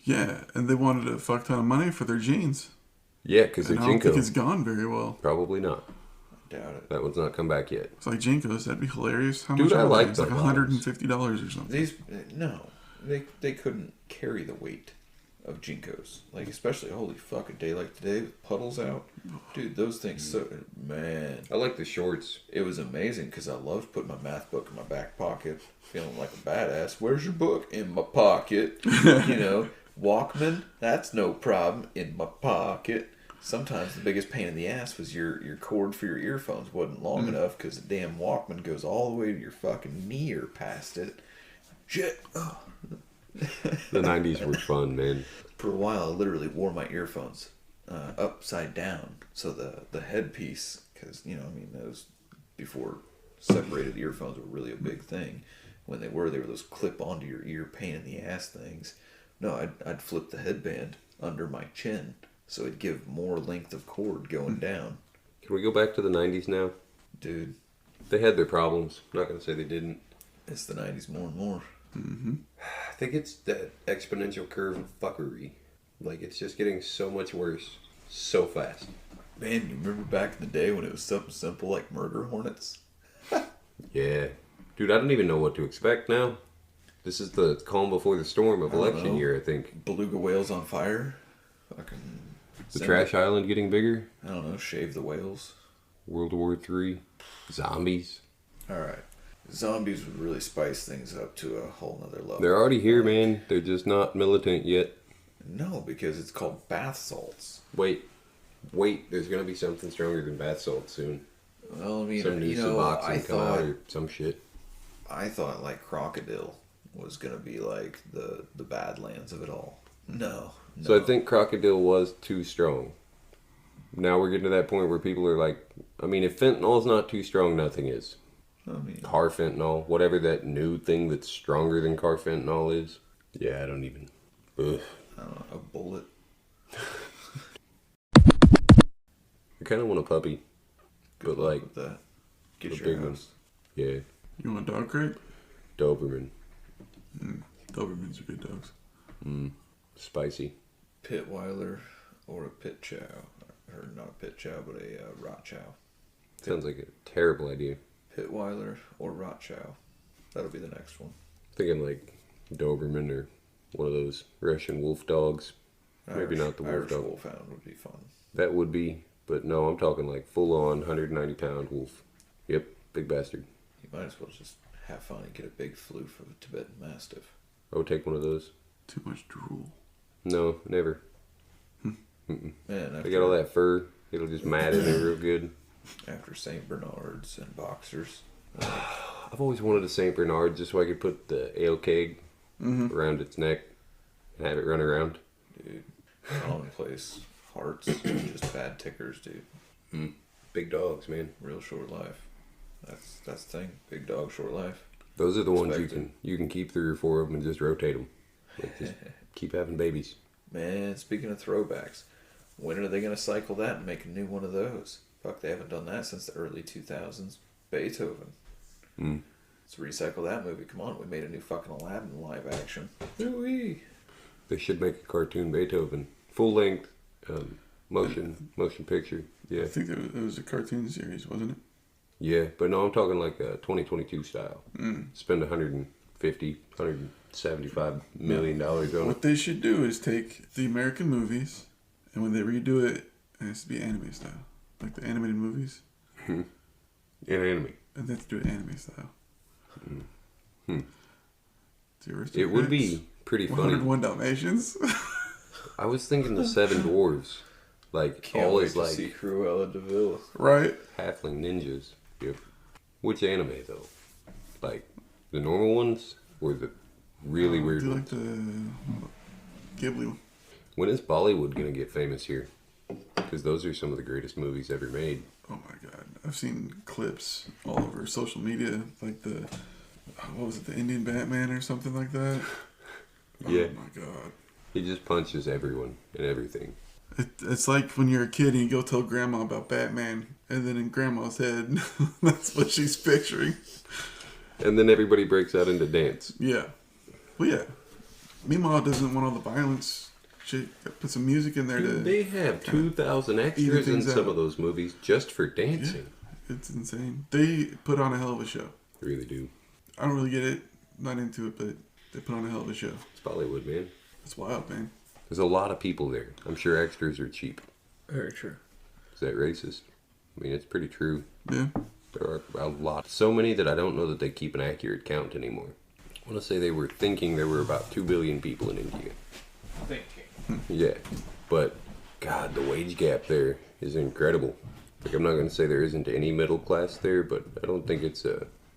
Yeah, and they wanted a fuck ton of money for their jeans. Yeah, because they're I don't Jinko. think it's gone very well. Probably not. I doubt it. That one's not come back yet. It's like Jinkos, that'd be hilarious. How Dude, much I are like they? It's like the $150 or something. These, no. They couldn't carry the weight of Jinkos. Like, especially, holy fuck, a day like today with puddles out. Dude, those things, man. I like the shorts. It was amazing because I loved putting my math book in my back pocket, feeling like a badass. Where's your book? In my pocket. You know, Walkman, that's no problem. In my pocket. Sometimes the biggest pain in the ass was your cord for your earphones wasn't long enough because the damn Walkman goes all the way to your fucking knee or past it. Shit. Oh. The 90s were fun, man. For a while, I literally wore my earphones upside down. So the headpiece, because, you know, I mean, those before separated earphones were really a big thing. When they were those clip onto your ear pain in the ass things. No, I'd flip the headband under my chin so it'd give more length of cord going down. Can we go back to the 90s now? Dude, They had their problems. I'm not going to say they didn't. it's the 90s more and more. I think it's that exponential curve of fuckery. Like, it's just getting so much worse so fast. Man, you remember back in the day when it was something simple like murder hornets? Yeah. Dude, I don't even know what to expect now. This is the calm before the storm of election year, I think. Beluga whales on fire? Fucking... The trash island getting bigger. I don't know, shave the whales. World War III. Zombies. Alright. Zombies would really spice things up to a whole nother level. They're already here, man. They're just not militant yet. No, because it's called bath salts. Wait. There's going to be something stronger than bath salts soon. Well, I mean, Some you know, Suboxone come out or some shit. I thought like crocodile was gonna be like the Badlands of it all. No. So I think crocodile was too strong. Now we're getting to that point where people are like, I mean, if fentanyl's not too strong, nothing is. I mean, Carfentanil, whatever that new thing that's stronger than carfentanil is. Yeah, I don't even. Ugh. I don't know, a bullet. I kind of want a puppy. Good But luck like, with that. Get a your big one. house. Yeah, You want a dog crate? Doberman. Dobermans are good dogs. Spicy. Pitweiler or a pit chow. Or not a pit chow, but a rot chow. Sounds like a terrible idea. Pitweiler or rot chow. That'll be the next one. Thinking like Doberman or one of those Russian wolf dogs. Maybe not the wolf Irish dog. wolfhound would be fun. That would be, but no, I'm talking like full on 190-pound wolf. Yep, big bastard. You might as well just have fun and get a big floof of a Tibetan Mastiff. I would take one of those. Too much drool. No, never. Man, They got all that fur. It'll just mat in there real good. after St. Bernards and boxers. I've always wanted a St. Bernard just so I could put the ale keg around its neck and have it run around. Dude, commonplace hearts, just bad tickers, dude. Big dogs, man. Real short life. That's the thing. Big dog, short life. Those are the ones Expected. you can keep 3 or 4 of them and just rotate them. Like, just keep having babies. Man, speaking of throwbacks, when are they going to cycle that and make a new one of those? Fuck, they haven't done that since the early 2000s. Beethoven. Mm. Let's recycle that movie. Come on, we made a new fucking Aladdin live action. Ooh-wee. They should make a cartoon Beethoven, full length, motion picture. Yeah, I think it was a cartoon series, wasn't it? yeah, but no, I'm talking like 2022 style. Mm. Spend 175 million dollars on What it. they should do is take the American movies, and when they redo it, it has to be anime style, like the animated movies, In anime. and they have to do it anime style. Hmm. The It would be pretty funny. 101 Dalmatians. I was thinking the Seven Dwarves, like Can't all wait is to like see Cruella de Vil. Right? halfling ninjas. Yep. Which anime though? Like the normal ones or the really weird Do ones? like the Ghibli one. When is Bollywood gonna get famous here? Because those are some of the greatest movies ever made. Oh my god. I've seen clips all over social media, like what was it, the Indian Batman or something like that? Yeah. Oh my god. He just punches everyone and everything. It's like when you're a kid and you go tell grandma about Batman, and then in grandma's head, that's what she's picturing. And then everybody breaks out into dance. Yeah. Well, yeah. Meanwhile, it doesn't want all the violence. She put some music in there Dude, to. they have 2,000 extras in things some out. of those movies just for dancing. It's insane. They put on a hell of a show. They really do. I don't really get it. Not into it, but they put on a hell of a show. It's Bollywood, man. It's wild, man. There's a lot of people there. I'm sure extras are cheap. Very true. Is that racist? I mean, it's pretty true. Yeah. There are a lot. So many that I don't know that they keep an accurate count anymore. I want to say they were thinking there were about 2 billion people in India. Thinking. Yeah. But, God, the wage gap there is incredible. Like, I'm not going to say there isn't any middle class there, but I don't think it's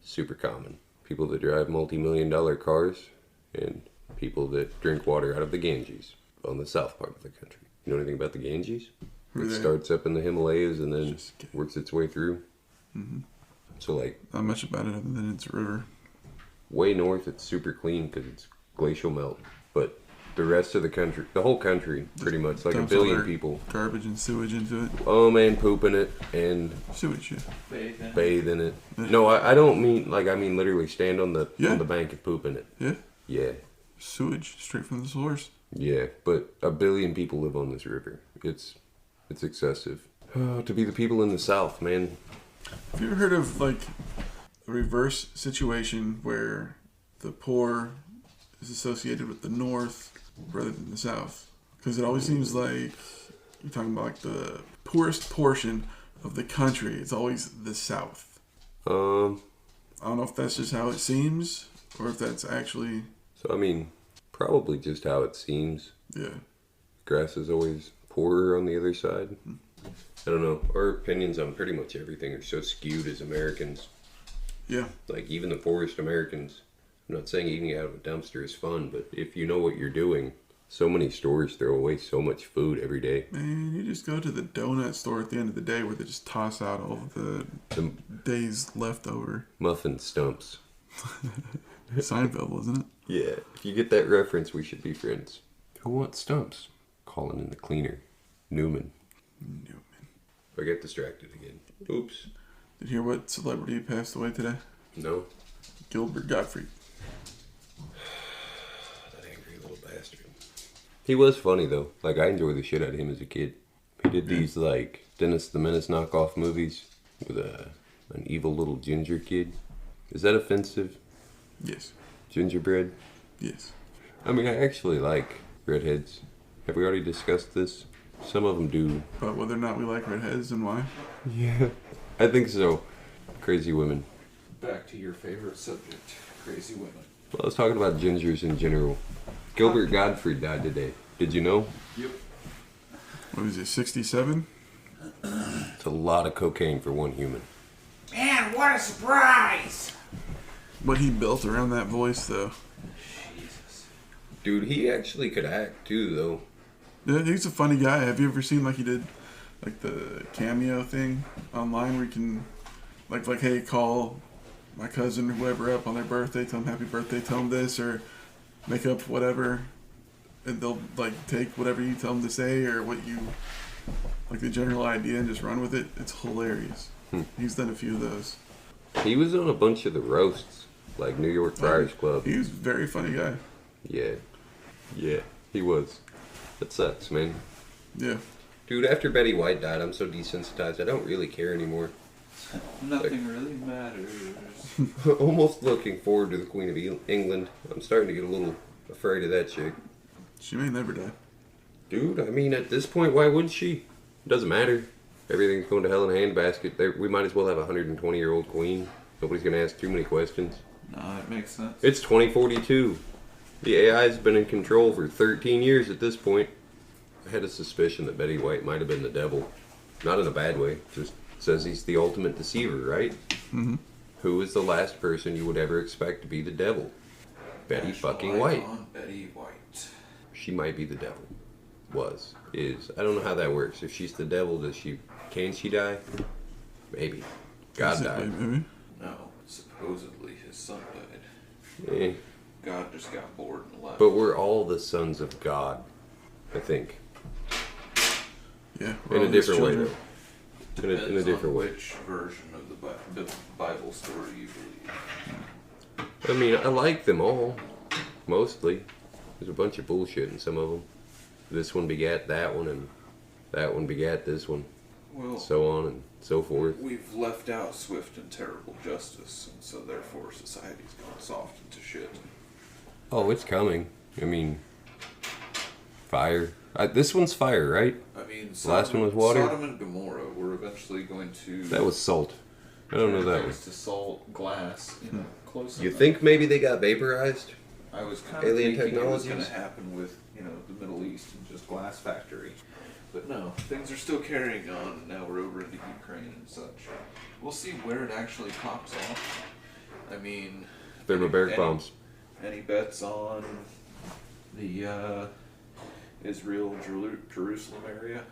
super common. People that drive multi-million-dollar cars and people that drink water out of the Ganges on the south part of the country. You know anything about the Ganges? Who are It they? starts up in the Himalayas and then Just kidding. works its way through. Mm-hmm. So, like, Not much about it other than it's a river. way north, it's super clean because it's glacial melt. But the rest of the country, the whole country, pretty much, like a Dumps all billion their people. Garbage and sewage into it. Oh man, poop in it and Sewage, yeah. bathe in it. No, I don't mean like I mean literally stand on the Yeah. bank and poop in it. Yeah. Yeah, Sewage straight from the source. yeah. But a billion people live on this river. It's excessive. Oh, to be the people in the south, man. Have you ever heard of like a reverse situation where the poor is associated with the north rather than the south? Because it always seems like you're talking about like the poorest portion of the country. It's always the south. Um. I don't know if that's just how it seems or if that's actually So I mean, probably just how it seems. yeah. Grass is always poorer on the other side. I don't know. Our opinions on pretty much everything are so skewed as Americans. Yeah. Like even the poorest Americans. I'm not saying eating out of a dumpster is fun, but if you know what you're doing, so many stores throw away so much food every day. Man, you just go to the donut store at the end of the day where they just toss out all of the The day's leftover. muffin stumps. Seinfeld, wasn't it? Yeah, if you get that reference, we should be friends. Who wants stumps? Calling in the cleaner. Newman. Newman. I get distracted again. Oops. Did you hear what celebrity passed away today? No. Gilbert Gottfried. That angry little bastard. He was funny though. Like I enjoyed the shit out of him as a kid. He did these like Dennis the Menace knockoff movies with an evil little ginger kid. Is that offensive? Yes. Gingerbread? Yes. I mean, I actually like redheads. Have we already discussed this? Some of them do. But whether or not we like redheads and why? Yeah. I think so. Crazy women. Back to your favorite subject, crazy women. Well, I was talking about gingers in general. Gilbert Gottfried died today. Did you know? Yep. What is he, 67? It's a lot of cocaine for one human. Man, what a surprise! What he built around that voice, though. Jesus. Dude, he actually could act too, though. Yeah, he's a funny guy. Have you ever seen, like, he did, like, the cameo thing online where you can, like, hey, call my cousin or whoever up on their birthday, tell them happy birthday, tell them this, or make up whatever, and they'll like take whatever you tell them to say or what you like the general idea and just run with it. It's hilarious. He's done a few of those. He was on a bunch of the roasts, like New York Friars Club. He was a very funny guy. Yeah, he was. That sucks, man. Yeah. Dude, after Betty White died, I'm so desensitized. I don't really care anymore. Nothing really matters. Almost looking forward to the Queen of England. I'm starting to get a little afraid of that chick. She may never die. Dude, I mean, at this point, why would she? It doesn't matter. Everything's going to hell in a handbasket. We might as well have a 120-year-old queen. Nobody's going to ask too many questions. No, that makes sense. It's 2042. The AI's been in control for 13 years at this point. I had a suspicion that Betty White might have been the devil. Not in a bad way. Just says he's the ultimate deceiver, right? Mm-hmm. Who is the last person you would ever expect to be the devil? Betty fucking White. Betty White. She might be the devil. Is. I don't know how that works. If she's the devil, can she die? Maybe. God died. Maybe. No, supposedly his son died. Eh. God just got bored and left. But we're all the sons of God, I think. Yeah. In a different way, though. Depends in a different on way. which version of the Bible story you believe. I mean, I like them all. Mostly. There's a bunch of bullshit in some of them. This one begat that one, and that one begat this one. Well, so on and so forth. We've left out swift and terrible justice, and so therefore society's gone soft into shit. Oh, it's coming. I mean, fire. This one's fire, right? I mean, the last one was water. Sodom and Gomorrah were eventually going to... That was salt. I don't know that one. To salt glass, close You enough. think maybe they got vaporized? I was kind of Alien thinking it was technologies? going to happen with, the Middle East and just glass factory. But no, things are still carrying on. Now we're over into Ukraine and such. We'll see where it actually pops off. I mean... Thermobaric bombs. Any bets on the Israel, Jerusalem area?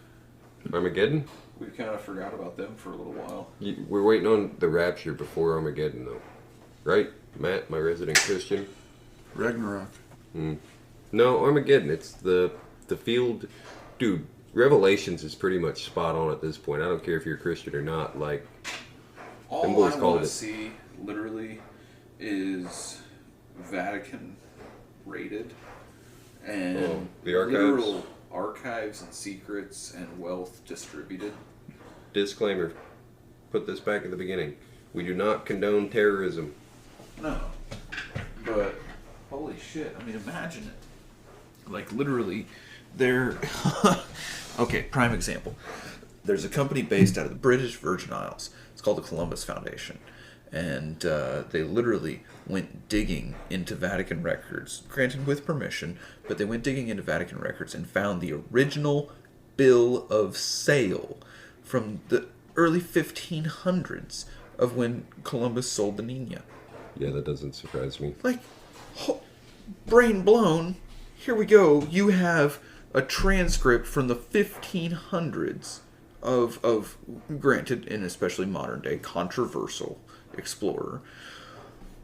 Armageddon? We kind of forgot about them for a little while. We're waiting on the rapture before Armageddon, though. Right? Matt, my resident Christian? Ragnarok. No, Armageddon. It's the field... Dude, Revelations is pretty much spot on at this point. I don't care if you're a Christian or not. Like, all them boys I called want to it. see, literally, is Vatican raided and the archives? literal archives and secrets and wealth distributed. Disclaimer. Put this back at the beginning. We do not condone terrorism. No, but holy shit! I mean, imagine it. Like literally, they're okay. Prime example. There's a company based out of the British Virgin Isles. It's called the Columbus Foundation, and they literally went digging into Vatican records, granted with permission, but they went digging into Vatican records and found the original bill of sale from the early 1500s of when Columbus sold the Nina. Yeah, that doesn't surprise me. Like, brain blown. Here we go. You have a transcript from the 1500s of granted, and especially modern day, controversial explorer.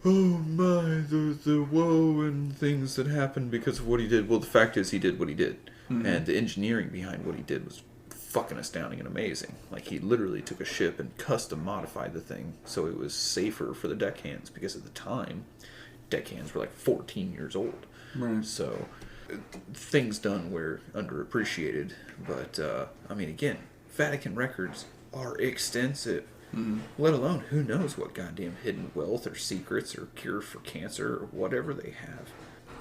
Oh my, the woe and things that happened because of what he did. Well, the fact is he did what he did. Mm-hmm. And the engineering behind what he did was fucking astounding and amazing. Like, he literally took a ship and custom modified the thing so it was safer for the deckhands, because at the time deckhands were like 14 years old. Right. So things done were underappreciated, but I mean, again, Vatican records are extensive. Mm-hmm. Let alone who knows what goddamn hidden wealth or secrets or cures for cancer or whatever they have.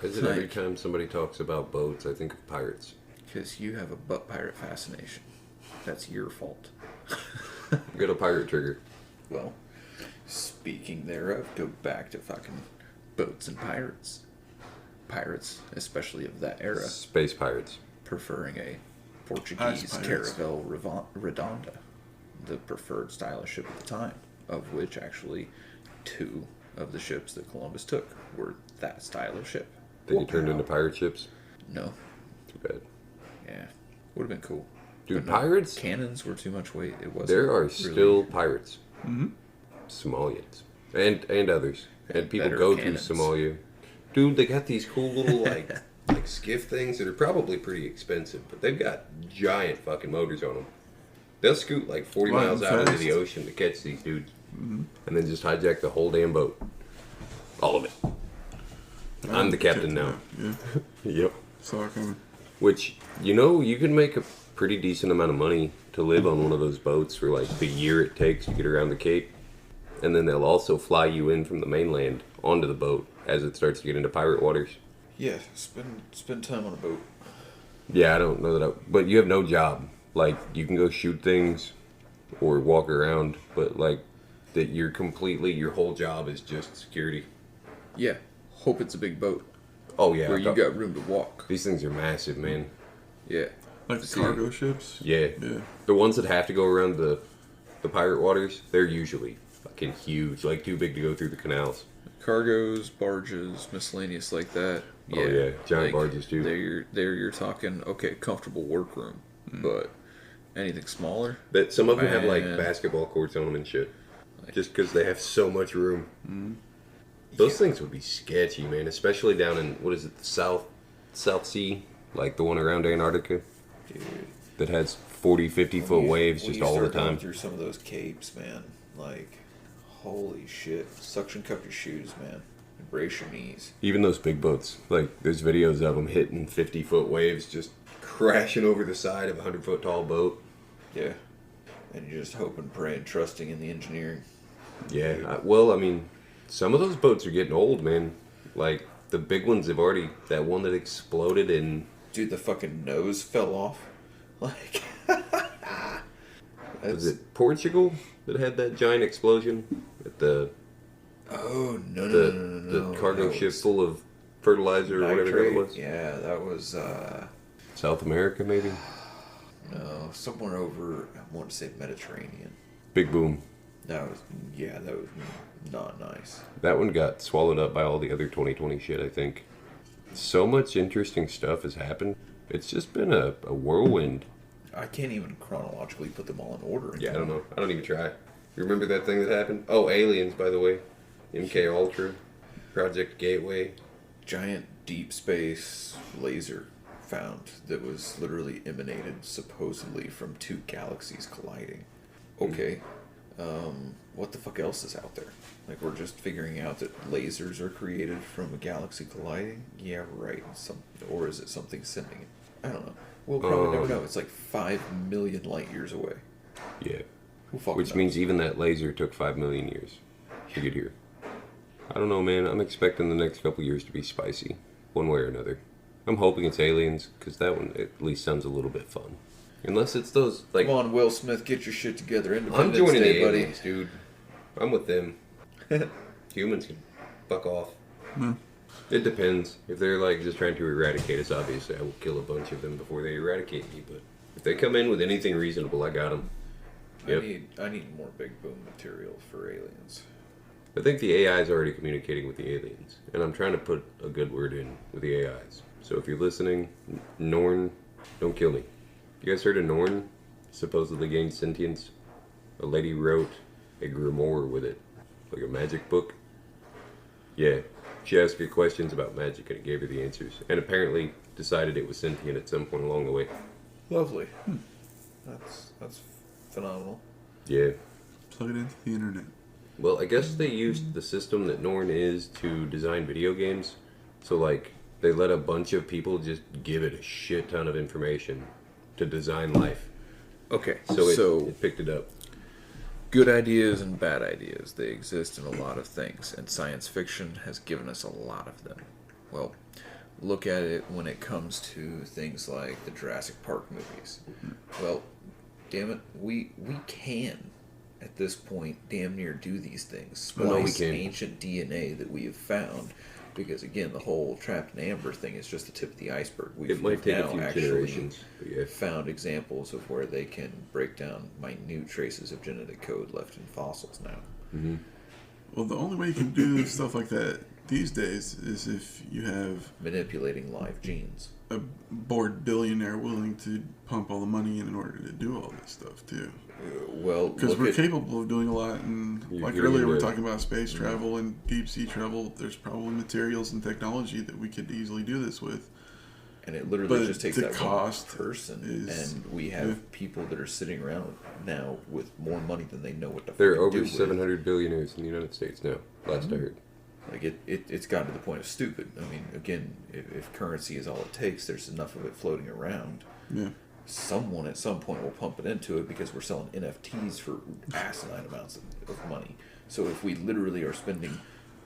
Is it every time somebody talks about boats, I think of pirates? Because you have a butt pirate fascination. That's your fault. Get a pirate trigger. Well, speaking thereof, go back to fucking boats and pirates. Pirates, especially of that era. Space pirates. Preferring a Portuguese Caravel Redonda, the preferred style of ship at the time, of which actually 2 of the ships that Columbus took were that style of ship. Then you turned into pirate ships? No. Too bad. Yeah. Would have been cool. Dude, pirates? Cannons were too much weight. It wasn't. There are really... still pirates. Mm-hmm. Somalians. and others. And people better go cannons. to Somalia. Dude, they got these cool little like skiff things that are probably pretty expensive, but they've got giant fucking motors on them. They'll scoot like 40 Wow, miles out into fast. the ocean to catch these dudes, and then just hijack the whole damn boat, all of it. I'm the captain now. Yeah, Yep. saw it coming. Which, you can make a pretty decent amount of money to live on one of those boats for like the year it takes to get around the Cape. And then they'll also fly you in from the mainland onto the boat as it starts to get into pirate waters. Yeah, spend time on a boat. Yeah, I don't know but you have no job. Like, you can go shoot things or walk around, but like, that your whole job is just security. Yeah, hope it's a big boat Oh yeah. where you got room to walk. These things are massive, man. Yeah. Like the See, cargo ships. Yeah. Yeah. The ones that have to go around the pirate waters, they're usually fucking huge, like too big to go through the canals. cargoes, barges, miscellaneous like that. Oh, yeah. Giant barges, too. There you're talking okay, comfortable workroom, but anything smaller. That some of them have like Man. basketball courts on them and shit, just because they have so much room. Those things would be sketchy, man. Especially down in what is it, the South Sea, like the one around Antarctica, Dude, that has 40, 50-foot waves when just you all the start going time. through some of those capes, man, like holy shit, suction cup your shoes, man, and brace your knees. Even those big boats, like there's videos of them hitting 50-foot waves, just crashing over the side of a 100-foot tall boat. Yeah, and you're just hoping, praying, trusting in the engineering. Yeah, well, I mean, some of those boats are getting old, man. Like, the big ones have already... That one that exploded in... Dude, the fucking nose fell off. Like, Was it Portugal that had that giant explosion? At the oh no, the cargo That ship was full of fertilizer or whatever nitrate. it was? Yeah, that was South America, maybe? no, somewhere over. I want to say Mediterranean. Big boom. That was not nice. That one got swallowed up by all the other 2020 shit, I think. So much interesting stuff has happened. It's just been a whirlwind. I can't even chronologically put them all in order. Yeah, I don't know. I don't even try. You remember that thing that happened? Oh, aliens, by the way. MK Ultra, Project Gateway. Giant deep space laser found that was literally emanated supposedly from two galaxies colliding. Okay, what the fuck else is out there? Like, we're just figuring out that lasers are created from a galaxy colliding? Yeah, right. Or is it something sending it? I don't know. We'll probably never know. It's like 5 million light years away. Yeah. Who fucking Which knows? means even that laser took 5 million years to get here. I don't know, man. I'm expecting the next couple years to be spicy, one way or another. I'm hoping it's aliens, because that one at least sounds a little bit fun. Unless it's those, like... Come on, Will Smith, get your shit together. I'm Independence joining Day, the buddy. aliens, dude. I'm with them. Humans can fuck off. It depends. If they're like just trying to eradicate us, obviously I will kill a bunch of them before they eradicate me. But if they come in with anything reasonable, I got them. Yep. I need more big boom material for aliens. I think the AI is already communicating with the aliens, and I'm trying to put a good word in with the AIs. So if you're listening, Norn, don't kill me. You guys heard of Norn? Supposedly gained sentience. A lady wrote a grimoire with it, like a magic book. Yeah, she asked her questions about magic, and it gave her the answers. And apparently decided it was sentient at some point along the way. Lovely. That's phenomenal. Yeah. Plug it into the internet. Well, I guess they used the system that Norn is to design video games. So, like, they let a bunch of people just give it a shit ton of information to design life. Okay, So it picked it up. good ideas and bad ideas, they exist in a lot of things, and science fiction has given us a lot of them. Well, look at it when it comes to things like the Jurassic Park movies. Well, damn it, we can, at this point, damn near do these things. I know we Splice can. ancient DNA that we have found, because again, the whole trapped in amber thing is just the tip of the iceberg. It might take a few generations. But yeah. Found examples of where they can break down minute traces of genetic code left in fossils now. Well, the only way you can do stuff like that these days is if you have Manipulating live genes. a bored billionaire willing to pump all the money in order to do all this stuff too. Well, Because we're capable of doing a lot, and like you're earlier we were into- talking about space travel and deep sea travel. There's probably materials and technology that we could easily do this with. and it literally but just takes the that cost one person, is- and we have yeah. people that are sitting around now with more money than they know what to There are fucking do over with. 700 billionaires in the United States now. Last I heard. Like it's gotten to the point of stupid. I mean, again, if currency is all it takes, there's enough of it floating around. Yeah. Someone at some point will pump it into it because we're selling NFTs for asinine amounts of money. So if we literally are spending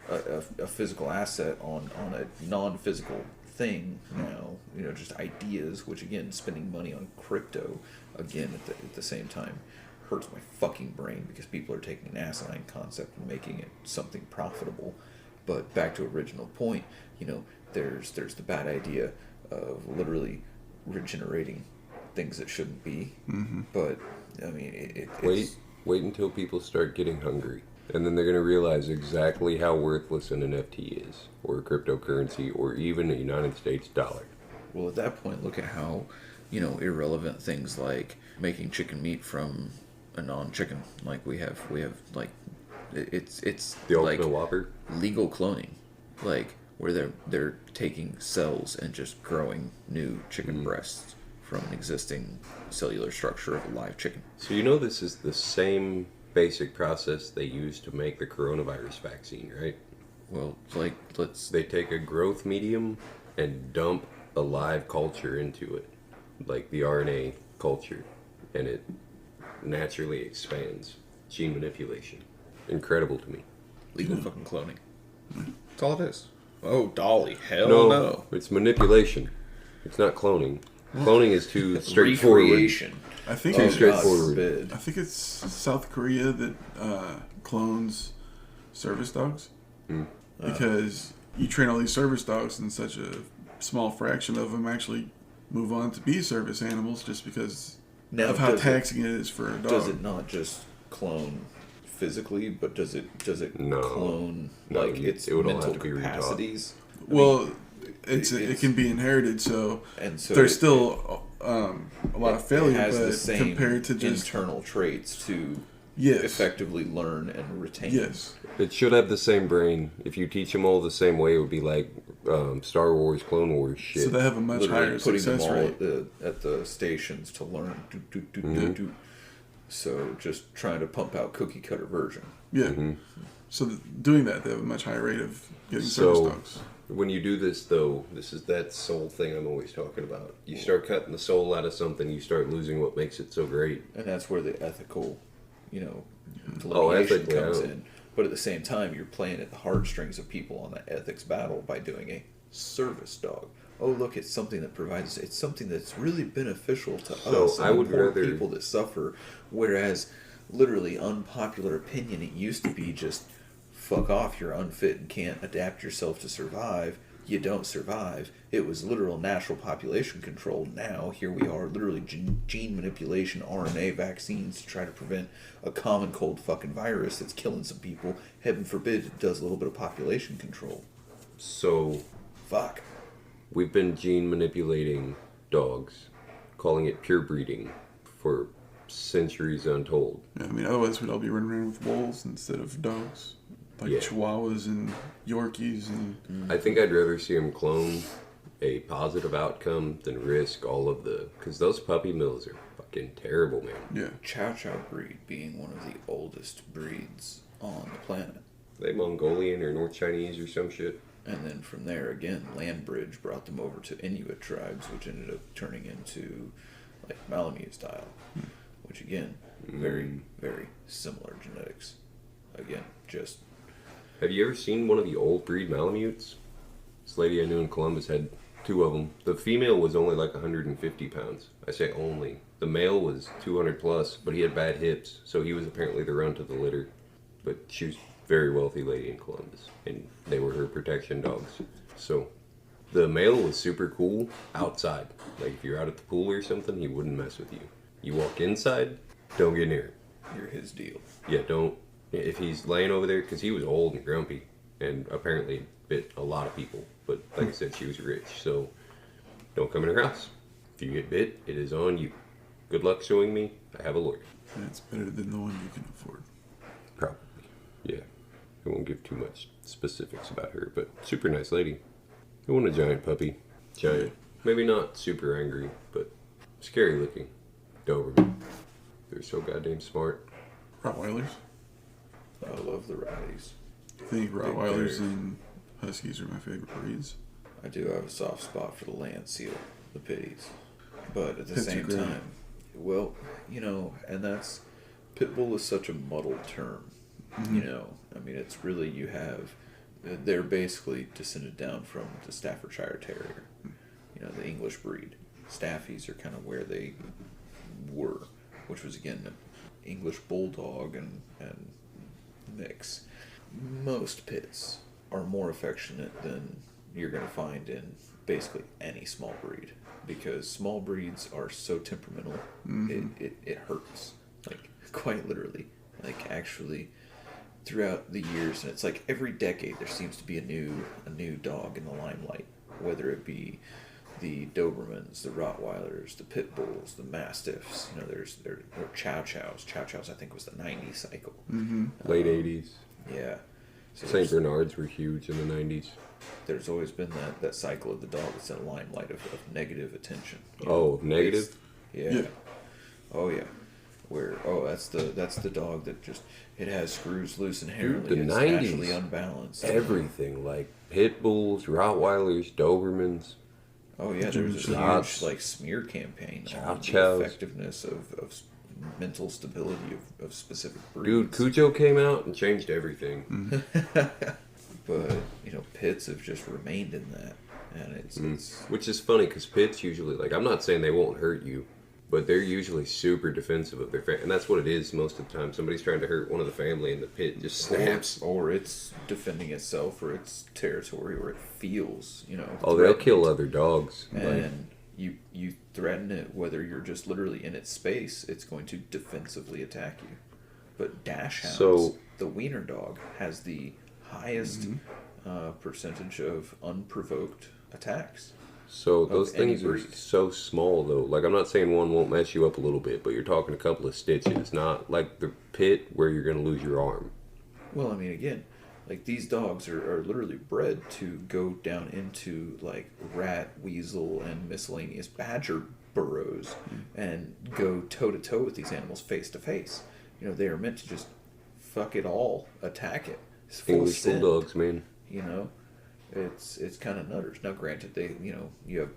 a physical asset on a non-physical thing now, just ideas, which again, spending money on crypto, again, at the same time, hurts my fucking brain because people are taking an asinine concept and making it something profitable. But back to original point, there's the bad idea of literally regenerating things that shouldn't be. Mm-hmm. But I mean, it's, Wait until people start getting hungry. And then they're going to realize exactly how worthless an NFT is, or a cryptocurrency, or even a United States dollar. well, at that point, look at how irrelevant things like making chicken meat from a non-chicken, like we have like it's The like ultimate whopper. legal cloning, like where they're taking cells and just growing new chicken breasts from an existing cellular structure of a live chicken. So this is the same basic process they use to make the coronavirus vaccine, right? Well, like let's They take a growth medium and dump a live culture into it, like the RNA culture, and it naturally expands. Gene manipulation. Incredible to me. legal fucking cloning. That's all it is. Oh, Dolly, hell no. It's manipulation. It's not cloning. Cloning is too straightforward. Recreation. I think Too it's, straightforward. I think it's South Korea that clones service dogs because you train all these service dogs and such a small fraction of them actually move on to be service animals just because Now, of how does it- taxing it is for a dog. Does it not just clone physically, but does it No. clone No, like its it would all mental have to be retaught. capacities? Well, it it's- can be inherited, so And so there's it- still a lot of failure, it has but the same compared to just internal traits to yes, effectively learn and retain. yes, It should have the same brain. If you teach them all the same way, it would be like Star Wars, Clone Wars shit. so they have a much Literally higher putting them success all rate. at the stations to learn. Mm-hmm. So just trying to pump out cookie cutter version. Yeah, so doing that, they have a much higher rate of getting service So dogs. when you do this, though, this is that soul thing I'm always talking about. You start cutting the soul out of something, you start losing what makes it so great. And that's where the ethical, Oh, delineation ethically, comes I don't- in. But at the same time, you're playing at the heartstrings of people on that ethics battle by doing a service dog. Oh, look, it's something that provides. It's something that's really beneficial to So us and I would the poor rather- people that suffer. Whereas, literally, unpopular opinion, it used to be just fuck off. You're unfit and can't adapt yourself to survive. You don't survive. It was literal natural population control. Now, here we are, literally gene manipulation, RNA vaccines to try to prevent a common cold fucking virus that's killing some people. Heaven forbid it does a little bit of population control. So Fuck. we've been gene manipulating dogs, calling it pure breeding for centuries untold. Yeah, I mean, otherwise we'd all be running around with wolves instead of dogs, like Yeah. Chihuahuas and Yorkies and I think I'd rather see them clone a positive outcome than risk all of the... Because those puppy mills are fucking terrible, man. yeah. Chow Chow breed being one of the oldest breeds on the planet. They Mongolian or North Chinese or some shit. And then from there, again, Landbridge brought them over to Inuit tribes, which ended up turning into like Malamute style, which again, very, very similar genetics. Again, just Have you ever seen one of the old breed Malamutes? This lady I knew in Columbus had 2 of them. The female was only like 150 pounds. I say only. The male was 200 plus, but he had bad hips, so he was apparently the runt of the litter. But she was a very wealthy lady in Columbus, and they were her protection dogs. So the male was super cool outside. Like if you're out at the pool or something, he wouldn't mess with you. You walk inside, don't get near him. you're his deal. Yeah, don't. If he's laying over there, because he was old and grumpy, and apparently bit a lot of people. But like I said, she was rich, so don't come in her house. If you get bit, it is on you. Good luck suing me. I have a lawyer. And it's better than the one you can afford. Probably. Yeah. I won't give too much specifics about her, but super nice lady. I want a giant puppy. Giant. Maybe not super angry, but scary looking. Doberman. They're so goddamn smart. Rottweilers. I love the Rowdies. I think Rottweilers and Huskies are my favorite breeds. I do have a soft spot for the land seal, the pitties. But at the Pits are same great. time, well, you know, and that's, pit bull is such a muddled term. You know, I mean, it's really, you have, they're basically descended down from the Staffordshire Terrier, you know, the English breed. Staffies are kind of where they were, which was, again, an English bulldog and mix. Most pits are more affectionate than you're going to find in basically any small breed, because small breeds are so temperamental, it hurts, like, quite literally. Like, actually, throughout the years, and it's like every decade there seems to be a new dog in the limelight, whether it be the Dobermans, the Rottweilers, the Pit Bulls, the Mastiffs. You know, there are Chow Chows. Chow Chows, I think, was the '90s cycle. Late 80s. Yeah. So St. Bernards were huge in the 90s. there's always been that cycle of the dog that's in the limelight of negative attention. You Oh, negative? Yeah. Yeah. Oh yeah. Where that's the dog that just, it has screws loose inherently. Dude, the it's 90s, naturally unbalanced. Everything, like pit bulls, Rottweilers, Dobermans. Oh yeah, there was a Shots. huge like smear campaign Chow on chows. the effectiveness of mental stability of specific Dude, breeds. Cujo came out and changed everything. But you know, pits have just remained in that, and it's Which is funny because pits usually, like, I'm not saying they won't hurt you, but they're usually super defensive of their family. And that's what it is most of the time. Somebody's trying to hurt one of the family and the pit just snaps. or it's defending itself, or its territory, or it feels, you know. Oh, they'll threatened. kill other dogs. Like, And you threaten it, whether you're just literally in its space, it's going to defensively attack you. But dash hounds, So- the wiener dog, has the highest percentage of unprovoked attacks. so those any things are breed. so small, though. Like, I'm not saying one won't mess you up a little bit, but you're talking a couple of stitches. Not like the pit where you're going to lose your arm. Well, I mean, again, like, these dogs are literally bred to go down into like rat, weasel, and miscellaneous badger burrows and go toe to toe with these animals face to face. You know, they are meant to just fuck it all, attack it. It's full English send, bulldogs, man. you know. It's kind of nutters. Now, granted, you have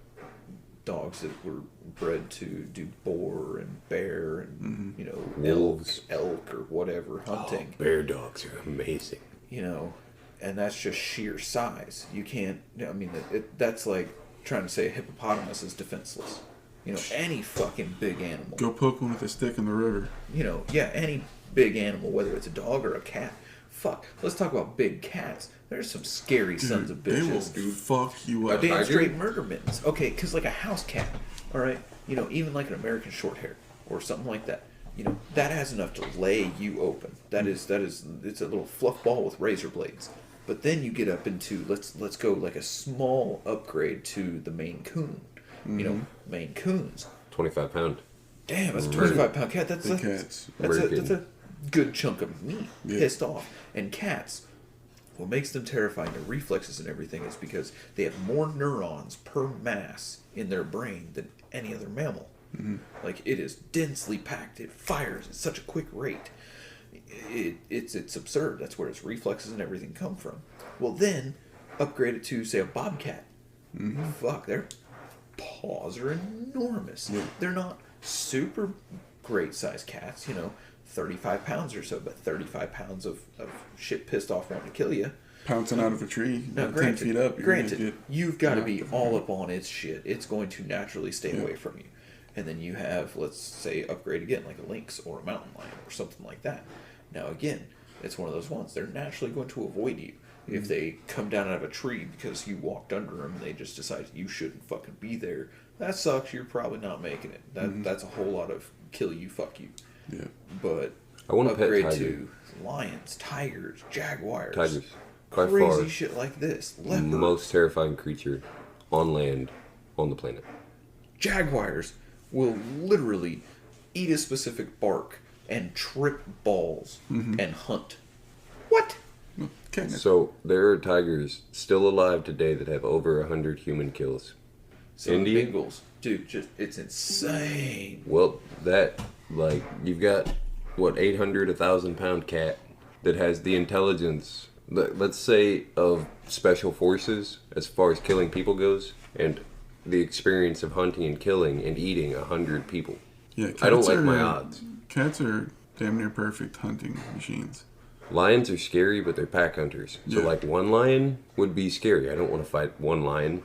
dogs that were bred to do boar and bear and Wolves. elk or whatever hunting. Bear dogs are amazing. You know, and that's just sheer size. You can't. I mean, that's like trying to say a hippopotamus is defenseless. You know, any fucking big animal. Go poke one with a stick in the river. You know, yeah, any big animal, whether it's a dog or a cat. Fuck. Let's talk about big cats. There's some scary sons of They will bitches, dude. fuck you up. Damn Tiger? straight murder mittens. Okay, because like a house cat, all right, you know, even like an American short hair or something like that, you know, that has enough to lay you open. That is, it's a little fluff ball with razor blades. But then you get up into, let's go like a small upgrade to the Maine Coon. You know, Maine Coons. 25 pound. Damn, that's a 25-pound cat. That's Big a, cats. that's a good chunk of meat. Yeah. Pissed off. And cats, what makes them terrifying, their reflexes and everything, is because they have more neurons per mass in their brain than any other mammal. Like, it is densely packed. It fires at such a quick rate. It's absurd. That's where its reflexes and everything come from. Well, then upgrade it to, say, a bobcat. Fuck, their paws are enormous. They're not super great sized cats, you know, 35 pounds or so, but 35 pounds of shit pissed off wanting to kill you. Pouncing out of a tree, Now, 10 granted, feet up. You're gonna get you've got to be knocked all up on its shit. It's going to naturally stay away from you. And then you have, let's say, upgrade again, like a lynx or a mountain lion or something like that. Now, again, it's one of those ones. They're naturally going to avoid you. If they come down out of a tree because you walked under them and they just decide you shouldn't fucking be there, that sucks. You're probably not making it. That's a whole lot of kill you, fuck you. Yeah. But I want to pet upgrade tiger. to lions, tigers, jaguars. Tigers. By crazy far, shit like this. Leopards. most terrifying creature on land on the planet. Jaguars will literally eat a specific bark and trip balls and hunt. What? Catnip. So there are tigers still alive today that have over 100 human kills. So India? Bengals, dude, it's insane. Well, you've got, 800, 1,000-pound cat that has the intelligence, let's say, of special forces as far as killing people goes, and the experience of hunting and killing and eating 100 people. Yeah, I don't like my odds. Cats are damn near perfect hunting machines. Lions are scary, but they're pack hunters. So, Yeah. one lion would be scary. I don't want to fight one lion.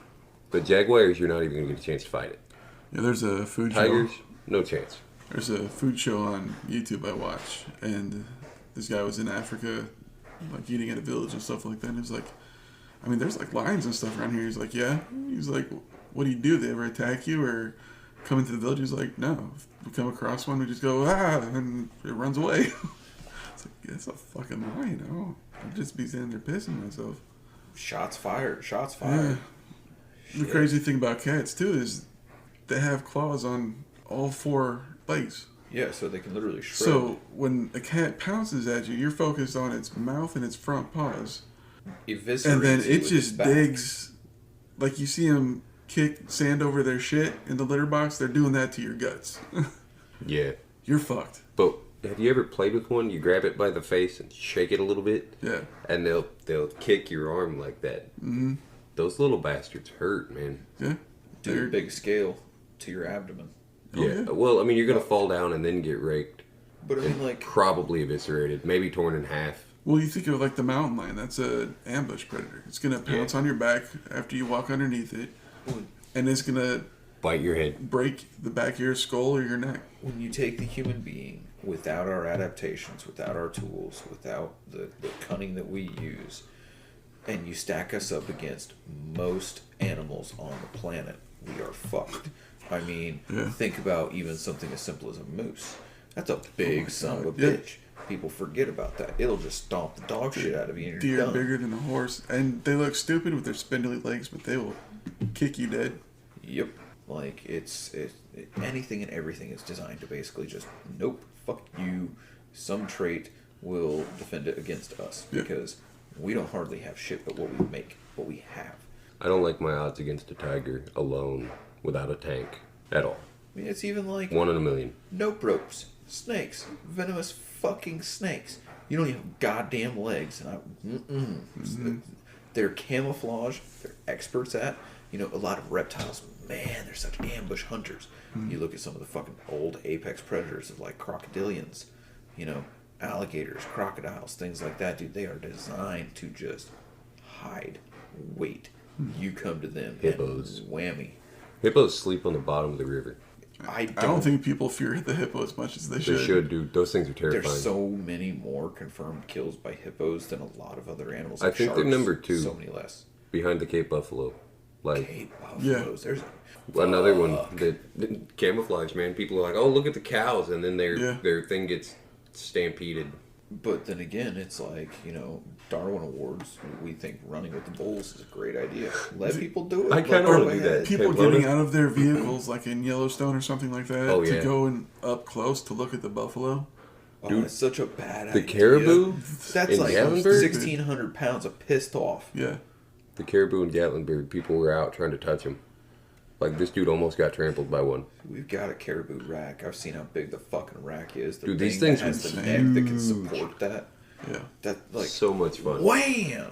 But jaguars, you're not even going to get a chance to fight it. Yeah, there's a food Tigers, show. no chance. There's a food show on YouTube I watch, and this guy was in Africa, like eating at a village and stuff like that. And he was like, I mean, there's like lions and stuff around here. He's like, yeah. He's like, what do you do? They ever attack you or come into the village? He's like, no. If we come across one, we just go, and it runs away. It's like, that's a fucking lion. Oh, I'd just be standing there pissing myself. Shots fired. Shots Yeah. fired. The crazy thing about cats, too, is they have claws on all four legs. Yeah, so they can literally shred. So when a cat pounces at you, you're focused on its mouth and its front paws. Eviscerates And then you it with just its back. digs, like you see them kick sand over their shit in the litter box, they're doing that to your guts. Yeah. You're fucked. But have you ever played with one? You grab it by the face and shake it a little bit, Yeah. and they'll kick your arm like that. Mm-hmm. Those little bastards hurt, man. Yeah. Do a They're- big scale to your abdomen. Oh, Yeah. yeah. Well, I mean, you're gonna fall down and then get raked, But I mean, like, probably eviscerated, maybe torn in half. Well, you think of like the mountain lion. That's an ambush predator. It's going to pounce on your back after you walk underneath it. And it's going to Bite your head. break the back of your skull or your neck. when you take the human being without our adaptations, without our tools, without the cunning that we use, and you stack us up against most animals on the planet, we are fucked. I mean, Yeah. think about even something as simple as a moose. That's a big son of a Yeah. bitch. People forget about that. It'll just stomp the dog shit out of you and you're Deer done. bigger than a horse. And they look stupid with their spindly legs, but they will kick you dead. Yep. Like, anything and everything is designed to basically just, nope, fuck you. Some trait will defend it against us Yeah. because we don't hardly have shit but what we make, what we have. I don't like my odds against a tiger alone without a tank at all. I mean, it's even like 1 in a million. nope ropes, snakes, venomous fucking snakes. You don't even have goddamn legs. And they're camouflage. They're experts at. You know, a lot of reptiles, man, they're such ambush hunters. You look at some of the fucking old apex predators of like crocodilians, you know, alligators, crocodiles, things like that, dude. They are designed to just hide, wait. You come to them, Hippos. and whammy. Hippos sleep on the bottom of the river. I I don't think people fear the hippo as much as they They should. should, dude. Those things are terrifying. There's so many more confirmed kills by hippos than a lot of other animals. I like think they're sharks, number 2. So many less. Behind the Cape Buffalo. Like, Cape buffaloes. There's another one that camouflage, man. People are like, oh, look at the cows. And then Yeah. their thing gets stampeded. But then again, it's like, you know, Darwin Awards. We think running with the bulls is a great idea. Let people do it. I Let kinda them wanna go do ahead. that. People Hey, getting Lona. out of their vehicles, like in Yellowstone or something like that, Oh, to yeah. go up close to look at the buffalo. Oh, Dude, it's such a bad The idea. caribou That's in like Gatlinburg? 1,600 pounds of pissed off. Yeah. The caribou in Gatlinburg, people were out trying to touch him. Like, this dude almost got trampled by one. We've got a caribou rack. I've seen how big the fucking rack is. The Dude, these thing things that has are the neck that can huge. support that. Yeah. That like So much fun. wham.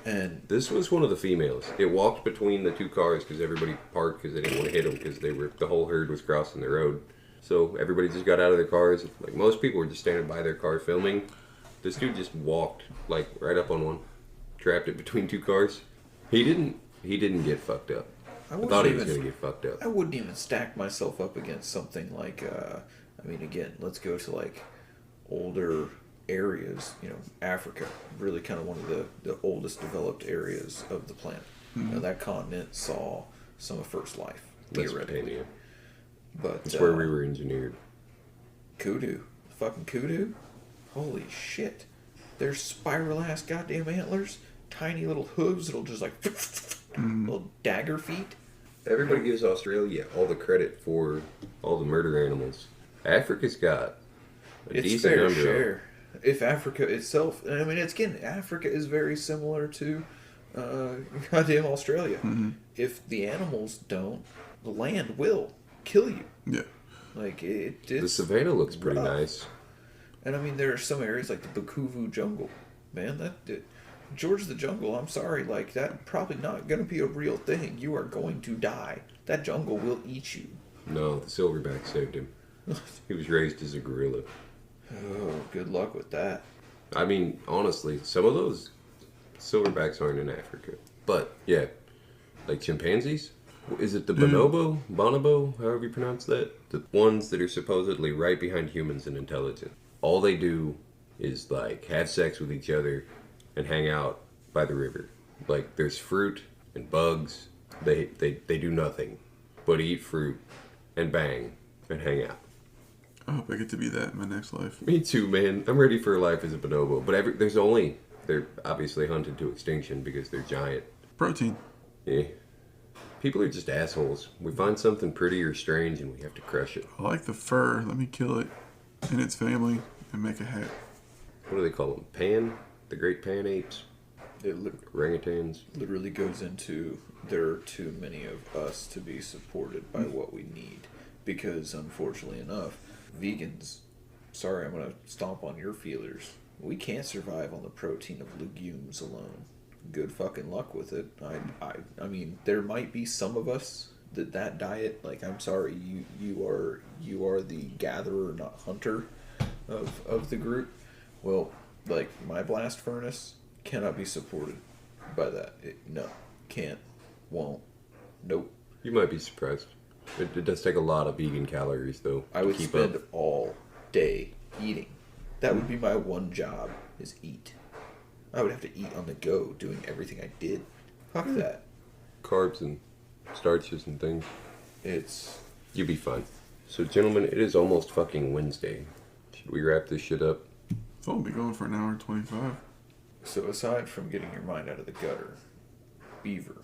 And This was one of the females. It walked between the 2 cars because everybody parked because they didn't want to hit them because the whole herd was crossing the road. So everybody just got out of their cars. Like, most people were just standing by their car filming. This dude just walked like right up on one, trapped it between 2 cars. He didn't get fucked up. I thought he was gonna get fucked up. I wouldn't even stack myself up against something like, I mean, again, let's go to like older areas, you know, Africa, really kind of one of the oldest developed areas of the planet. You know, that continent saw some of first life, theoretically. Mesopotamia. But That's where we were engineered. kudu, fucking kudu, holy shit! Their spiral ass goddamn antlers. tiny little hooves that'll just like little dagger feet. Everybody gives Australia all the credit for all the murder animals. Africa's got a It's decent fair number. share. If Africa itself, I mean, it's again, Africa is very similar to goddamn Australia. If the animals don't, the land will kill you. Yeah. Like The it's savannah looks pretty rough. nice. And I mean, there are some areas like the Bukuvu jungle, man. George the Jungle. I'm sorry, like that probably not going to be a real thing. You are going to die. That jungle will eat you. No, the silverback saved him. He was raised as a gorilla. Oh, good luck with that. I mean, honestly, some of those silverbacks aren't in Africa. But, yeah, like chimpanzees? Is it the bonobo? Bonobo? However you pronounce that? The ones that are supposedly right behind humans in intelligence. All they do is, like, have sex with each other and hang out by the river. Like, there's fruit and bugs. They do nothing but eat fruit and bang and hang out. I hope I get to be that in my next life. Me too, man. I'm ready for life as a bonobo. But they're obviously hunted to extinction because they're giant. Protein. Yeah. People are just assholes. We find something pretty or strange and we have to crush it. I like the fur. Let me kill it and its family and make a hat. What do they call them? Pan? The great pan apes? It Orangutans? literally goes into there are too many of us to be supported by what we need. Because, unfortunately enough, vegans, sorry, I'm going to stomp on your feelers. We can't survive on the protein of legumes alone. Good fucking luck with it. I mean, there might be some of us that diet, like, I'm sorry, you are the gatherer, not hunter of the group. Well, like, my blast furnace cannot be supported by that. No, can't, won't, nope. You might be surprised. It does take a lot of vegan calories, though. I to would keep spend up. all day eating. That would be my one job, is eat. I would have to eat on the go, doing everything I did. Fuck that. Carbs and starches and things. It's You'll be fine. So, gentlemen, it is almost fucking Wednesday. Should we wrap this shit up? So I'll be going for an hour and 25. so aside from getting your mind out of the gutter, beaver,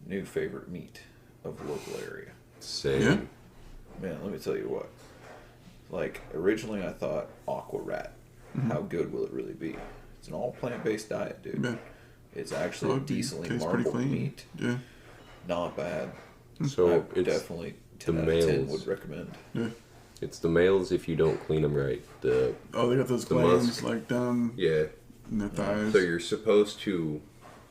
new favorite meat of the local area. Same. Yeah. Man, let me tell you what. Like, originally I thought aqua rat. How good will it really be? It's an all plant-based diet, dude. Yeah. It's actually Well, it decently tastes pretty marbled clean. meat. Yeah. Not bad. So, I it's definitely 10 the out of 10 males. would recommend. Yeah. It's the males if you don't clean them right. Oh, they got those The glands musk. like down Yeah. in their thighs. So you're supposed to.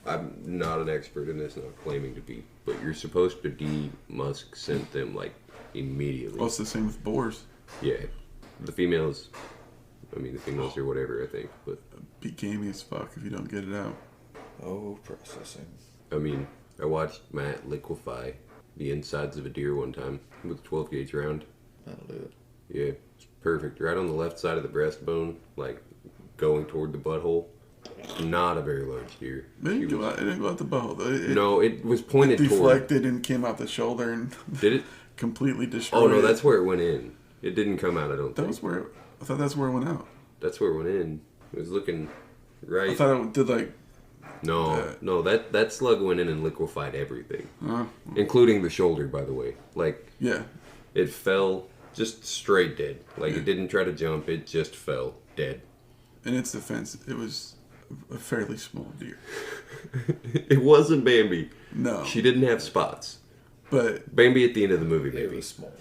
I'm not an expert in this, not claiming to be, but you're supposed to de-musk scent them like immediately. Well, it's the same with boars. Yeah. The females. I mean, the females are whatever, I think. But, Be gamey as fuck if you don't get it out. Oh, processing. I mean, I watched Matt liquefy the insides of a deer one time with a 12 gauge round. That'll do it. Yeah, it's perfect. Right on the left side of the breastbone, like going toward the butthole. Not a very large deer. It didn't go out the bow. No, it was pointed toward. deflected and came out the shoulder and Did it? completely destroyed. Oh no, it. that's where it went in. It didn't come out, I don't That think. was where I thought that's where it went out. That's where it went in. It was looking right. I thought it did like No, that slug went in and liquefied everything, uh, including the shoulder. By the way, like yeah. it fell just straight dead. Like Yeah. it didn't try to jump. It just fell dead. In its defense, it was a fairly small deer. It wasn't Bambi. No, She didn't have spots. but Bambi at the end of the movie, It maybe. was small.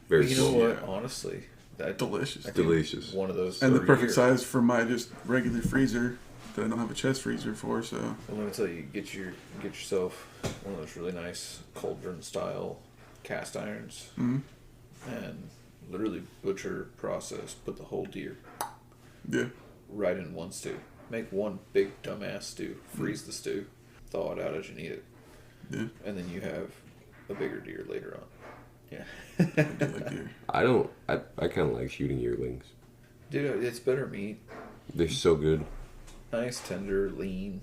Very You know small. what? Yeah. Honestly, that delicious. I think Delicious. One of those. And the 30 perfect years. size for my just regular freezer that I don't have a chest freezer for. So Well, let me tell you, get yourself one of those really nice cauldron style cast irons, Mhm. and literally butcher process. Put the whole deer yeah, right in one stew. Make one big dumbass stew. Freeze the stew. Thaw it out as you need it, yeah. and then you have a bigger deer later on. Yeah, I do like deer. I kind of like shooting yearlings. dude, it's better meat. They're so good. Nice, tender, lean,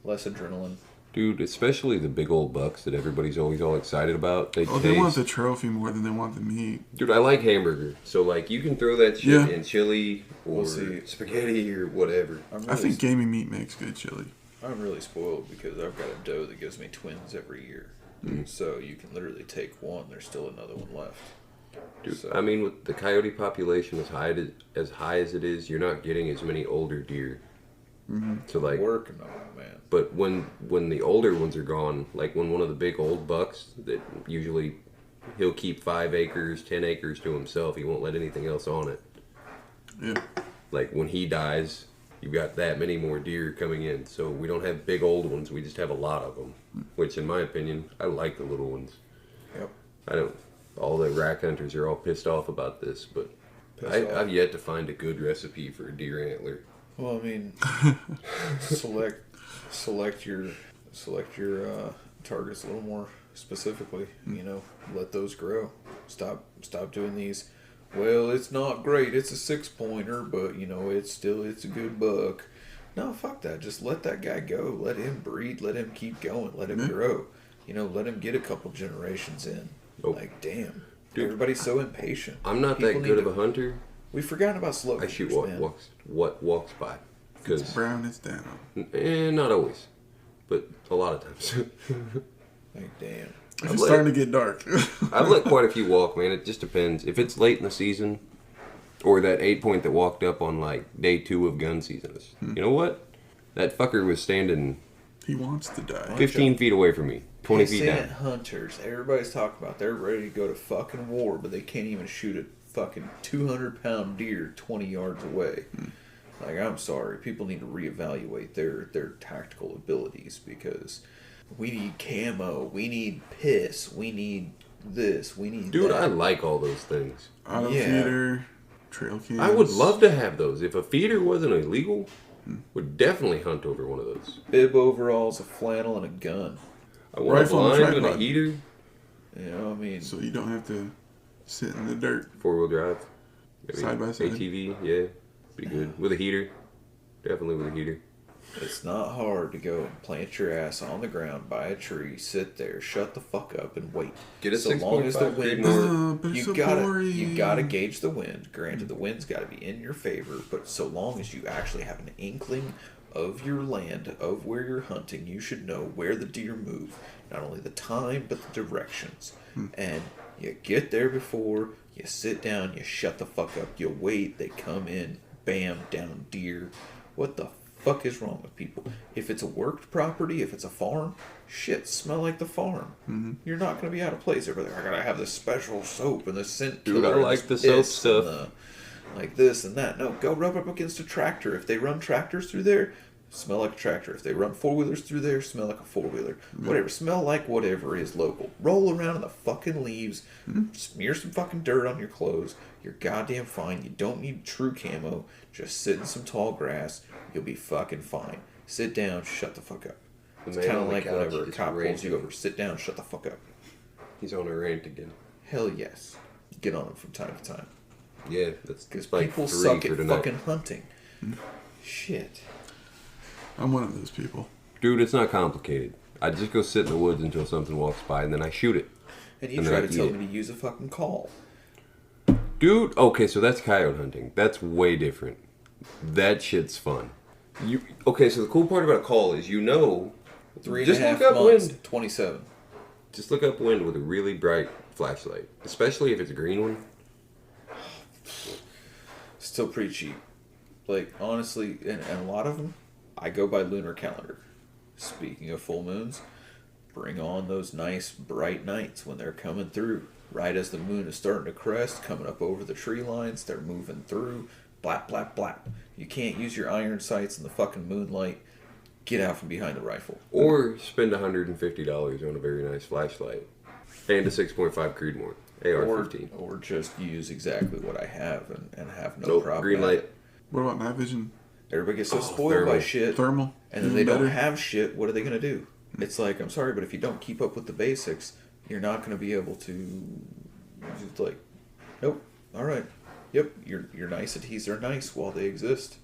less adrenaline. Dude, especially the big old bucks that everybody's always all excited about. They Oh, taste... they want the trophy more than they want the meat. Dude, I like hamburger. So, like, you can throw that shit Yeah. in chili or We'll see. spaghetti or whatever. I'm I really think gamey meat makes good chili. I'm really spoiled because I've got a doe that gives me twins every year. So you can literally take one. There's still another one left. Dude, So, I mean, with the coyote population as high as it is, you're not getting as many older deer. So like, working on it, man. but when the older ones are gone, like when one of the big old bucks that usually he'll keep 5 acres, 10 acres to himself, he won't let anything else on it. Yeah. Like when he dies, you've got that many more deer coming in. So we don't have big old ones. We just have a lot of them. Which, in my opinion, I like the little ones. Yep. I don't. All the rack hunters are all pissed off about this, but I've yet to find a good recipe for a deer antler. Well, I mean, select your targets a little more specifically. You know, let those grow. Stop doing these. Well, it's not great. It's a 6-pointer, but you know, it's a good buck. No, fuck that. Just let that guy go. Let him breed. Let him keep going. Let him grow. You know, let him get a couple generations in. Nope. Like, damn. Dude, everybody's so impatient. I'm not that good of a hunter. We've forgotten about slow I shoot hunters, what walks by. It's brown, it's down. Not always, but a lot of times. Like, damn. It's starting to get dark. I've let quite a few walk, man. It just depends. If it's late in the season, or that 8-point that walked up on like day 2 of gun season, you know what? That fucker was standing He wants to die. 15 feet away from me, 20 feet down. Hunters. Everybody's talking about they're ready to go to fucking war, but they can't even shoot a fucking 200-pound deer 20 yards away. Like, I'm sorry. People need to reevaluate their tactical abilities because we need camo, we need piss, we need this, we need Dude, that. I like all those things. Auto feeder, trail cams. I would love to have those. If a feeder wasn't illegal, would definitely hunt over one of those. Bib overalls, a flannel, and a gun. I want Rifle a and blind and a tripod. heater. You know, I mean, So you don't have to sit in the dirt. 4-wheel drive. Maybe Side by side. ATV, yeah. Pretty good. With a heater. Definitely with a heater. it's not hard to go and plant your ass on the ground by a tree, sit there, shut the fuck up, and wait. Get a so long as the 6.5 wind, Creedmoor. But it's so you gotta boring. gauge the wind. Granted, the wind's got to be in your favor, but so long as you actually have an inkling of your land, of where you're hunting, you should know where the deer move. Not only the time, but the directions. And you get there before, you sit down, you shut the fuck up, you wait, they come in, bam, down deer. What the fuck is wrong with people? If it's a worked property, if it's a farm, shit, smell like the farm. You're not going to be out of place over there. I gotta have this special soap and this scent Dude, killer I and like this the soap piss and stuff. like this and that. No, go rub up against a tractor. If they run tractors through there, smell like a tractor. If they run 4-wheelers through there, smell like a 4-wheeler. Whatever. Smell like whatever is local. Roll around in the fucking leaves. Smear some fucking dirt on your clothes. You're goddamn fine. You don't need true camo. Just sit in some tall grass. You'll be fucking fine. Sit down. Shut the fuck up. It's man kind on of the like couch whenever a just cop pulls ranting. you over. Sit down. Shut the fuck up. He's on a rant again. Hell yes. Get on him from time to time. Yeah, that's Because like people 3 suck for at tonight. fucking hunting. Shit. I'm one of those people. Dude, it's not complicated. I just go sit in the woods until something walks by and then I shoot it. And you And try then to I tell eat me to use a fucking call. Dude, okay, so that's coyote hunting. That's way different. That shit's fun. Okay, so the cool part about a call is you know, 3.5 just look up months, wind. 27. Just look up wind with a really bright flashlight, especially if it's a green one. Still pretty cheap. Like, honestly, and a lot of them, I go by lunar calendar. Speaking of full moons, bring on those nice bright nights when they're coming through. Right as the moon is starting to crest, coming up over the tree lines, they're moving through. Blap, blap, blap. You can't use your iron sights in the fucking moonlight. Get out from behind the rifle. Or spend $150 on a very nice flashlight. And a 6.5 Creedmoor. AR-15. Or just use exactly what I have and have no Nope, problem. green at light. it. What about night vision? Everybody gets so Oh, spoiled by thermal. shit. Thermal? And then Even they don't better? have shit. What are they going to do? It's like, I'm sorry, but if you don't keep up with the basics, you're not going to be able to. Just like, nope. All right. Yep. Your niceties are nice while they exist.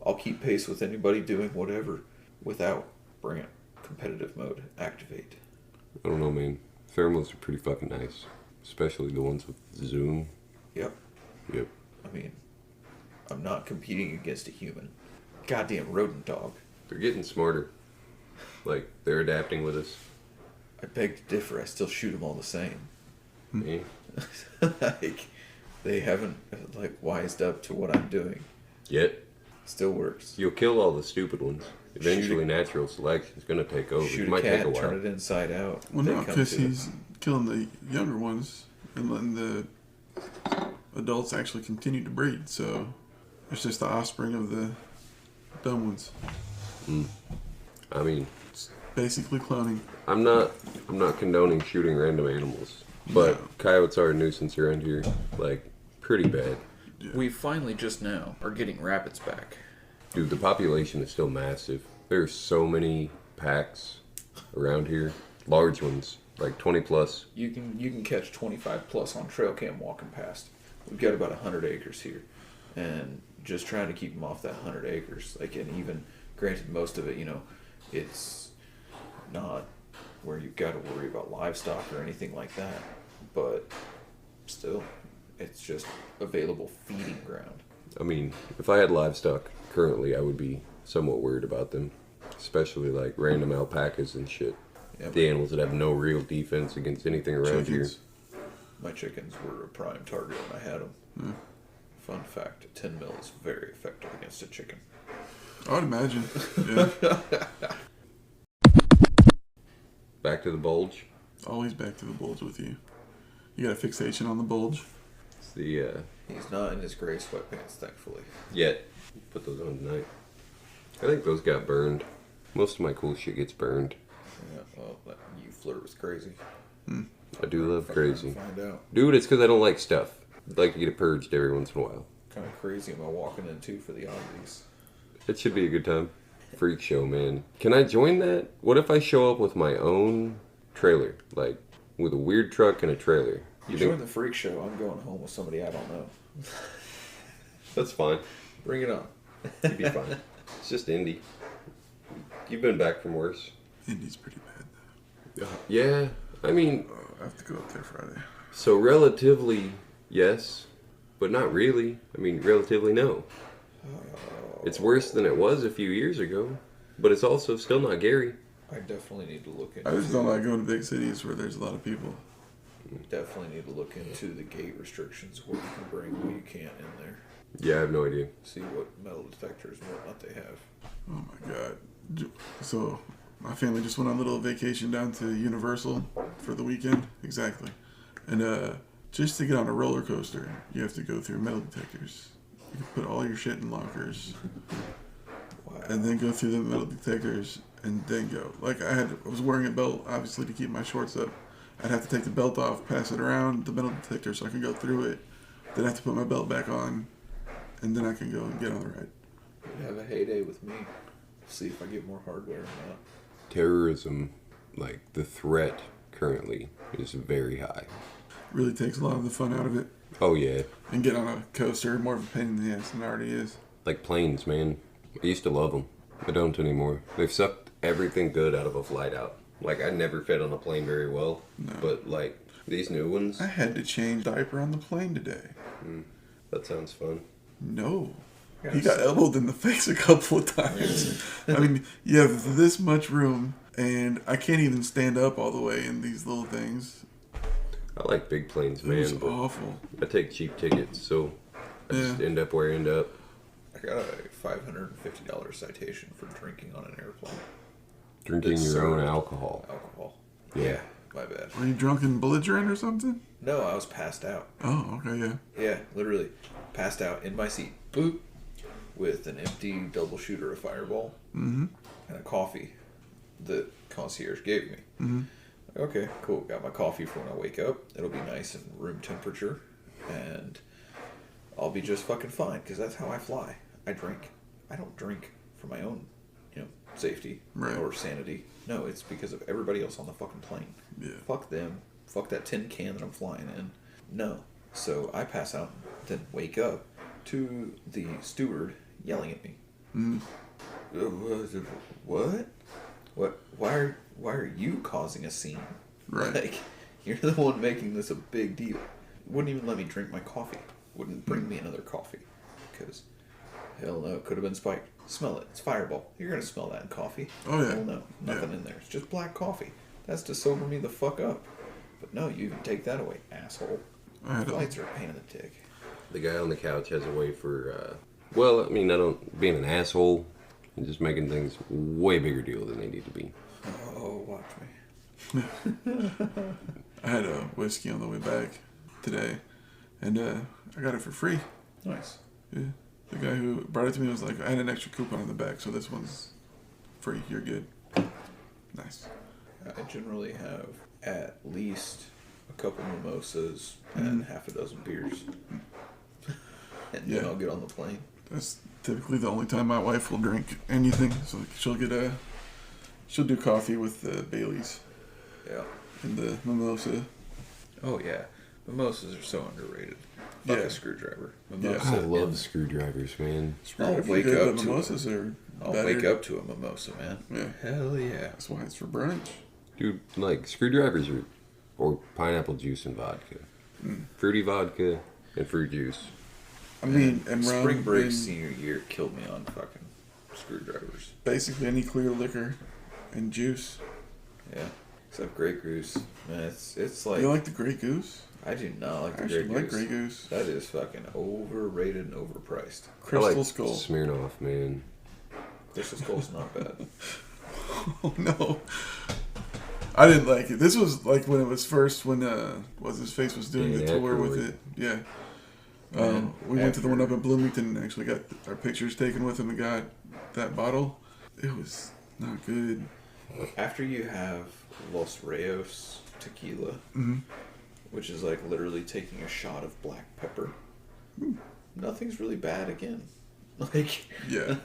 I'll keep pace with anybody doing whatever without bring it. Competitive mode. Activate. I don't know, man. Thermals are pretty fucking nice. Especially the ones with zoom. Yep. Yep. I mean, I'm not competing against a human. Goddamn rodent dog. They're getting smarter. Like, they're adapting with us. I beg to differ. I still shoot them all the same. Eh? Like, they haven't, like, wised up to what I'm doing. Yet, Still works. you'll kill all the stupid ones. Eventually, Shoot natural selection is going to take over. Shoot It a might take cat, a while. turn it inside out. Well, they no, come because to he's killing the younger ones and letting the adults actually continue to breed. So it's just the offspring of the dumb ones. I mean, Basically cloning. I'm not condoning shooting random animals, but No. coyotes are a nuisance around here. Like, pretty bad. We finally just now are getting rabbits back. Dude, the population is still massive. There's so many packs around here. Large ones, like 20 plus. You can catch 25 plus on trail cam walking past. We've got about 100 acres here, and just trying to keep them off that 100 acres. Like, and even granted, most of it, it's not where you've got to worry about livestock or anything like that, but still, it's just available feeding ground. I mean, if I had livestock currently, I would be somewhat worried about them. Especially like random alpacas and shit. Yeah, The animals that have no real defense against anything around Chickens. my chickens were a prime target when I had them. Fun fact: 10 mil is very effective against a chicken. I would imagine. Yeah. Back to the bulge. Always back to the bulge with you. You got a fixation on the bulge? It's the, He's not in his gray sweatpants, thankfully. yet. Put those on tonight. I think those got burned. Most of my cool shit gets burned. Yeah, well, you flirt with crazy. I do love crazy. Find out. Dude, it's because I don't like stuff. I'd like to get it purged every once in a while. Kind of crazy am I walking into for the oddities? It should be a good time. Freak show, man. Can I join that? What if I show up with my own trailer? Like, with a weird truck and a trailer? You join the freak show, I'm going home with somebody I don't know. That's fine. Bring it on. You'd be fine. It's just indie. You've been back from worse. Indy's pretty bad though. Yeah, I mean, Oh, I have to go up there Friday. so relatively, yes, but not really. I mean, relatively, no. It's worse than it was a few years ago, but it's also still not Gary. I definitely need to look into. I just don't like going to big cities where there's a lot of people. Definitely need to look into the gate restrictions, what you can bring, what you can't in there. Yeah, I have no idea. See what metal detectors and whatnot they have. Oh my god. So, my family just went on a little vacation down to Universal for the weekend. Exactly. And just to get on a roller coaster, you have to go through metal detectors. You can put all your shit in lockers Wow. and then go through the metal detectors and then go. Like I was wearing a belt obviously to keep my shorts up. I'd have to take the belt off, pass it around the metal detector so I can go through it. Then I have to put my belt back on, and then I can go and get on the ride. You have a heyday with me. See if I get more hardware or not. Terrorism, like the threat currently, is very high. Really takes a lot of the fun out of it. Oh yeah, And get on a coaster, more of a pain in the ass than it already is. like planes, man. I used to love them. I don't anymore. They've sucked everything good out of a flight out. Like, I never fed on a plane very well, No. but like these new ones, I had to change diaper on the plane today. that sounds fun. No. Yeah, He got elbowed in the face a couple of times. I mean, you have this much room, and I can't even stand up all the way in these little things. I like big planes, It was man, but awful. I take cheap tickets, so I just Yeah. end up where I end up. I got a $550 citation for drinking on an airplane. Drinking It's your so- own alcohol. Alcohol. Yeah. Yeah, my bad. Were you drunk and belligerent or something? No, I was passed out. Oh, okay, yeah. Yeah, literally passed out in my seat. Boop. With an empty double shooter of Fireball and a coffee that concierge gave me. Okay, cool. Got my coffee for when I wake up. It'll be nice and room temperature, and I'll be just fucking fine because that's how I fly. I drink. I don't drink for my own, safety Right. or sanity. No, it's because of everybody else on the fucking plane. Yeah. Fuck them. Fuck that tin can that I'm flying in. No. So I pass out, then wake up to the steward yelling at me. What? What? Why are you causing a scene? Right. Like, you're the one making this a big deal. Wouldn't even let me drink my coffee. Wouldn't bring me another coffee. Because Hell no, it could have been spiked. Smell it. It's Fireball. You're gonna smell that in coffee. Oh, yeah. Hell no, nothing in there. It's just black coffee. That's to sober me the fuck up. But no, you can take that away, asshole. I had Lights are a pain in the dick. The guy on the couch has a way for, well, I mean, I don't, being an asshole and just making things way bigger deal than they need to be. Oh, watch me. I had a whiskey on the way back today, and I got it for free. Nice. Yeah. The guy who brought it to me was like, I had an extra coupon on the back, so this one's free. You're good. Nice. I generally have at least a couple mimosas and half a dozen beers. And then I'll get on the plane. That's typically the only time my wife will drink anything. So she'll do coffee with the Baileys Yeah. and the mimosa. Oh, yeah. Mimosas are so underrated. Fuck a screwdriver. I Mimosa. love screwdrivers, man. I'll Pretty wake good, up but to mimosas are I'll better. wake up to a mimosa, man. Yeah. Hell yeah. That's why it's for brunch. Dude, like, screwdrivers are, or pineapple juice and vodka. Fruity vodka and fruit juice. I mean, and rum, Spring break and senior year killed me on fucking screwdrivers. basically any clear liquor and juice. Yeah. Except Grey Goose. Man, it's like... You like the Grey Goose? I do not like I the Grey actually like Goose. Grey Goose. That is fucking overrated and overpriced. Crystal I like Skull. Smirnoff, man. Crystal Skull's not bad. Oh no. I didn't like it. This was like when it was first, when what's his face was doing the Dan tour with Aykroyd. it. Yeah. Man, We went to the one up after- in Bloomington and actually got our pictures taken with him and got that bottle. It was not good. After you have Los Reyes tequila, which is like literally taking a shot of black pepper, nothing's really bad again. Like, Yeah.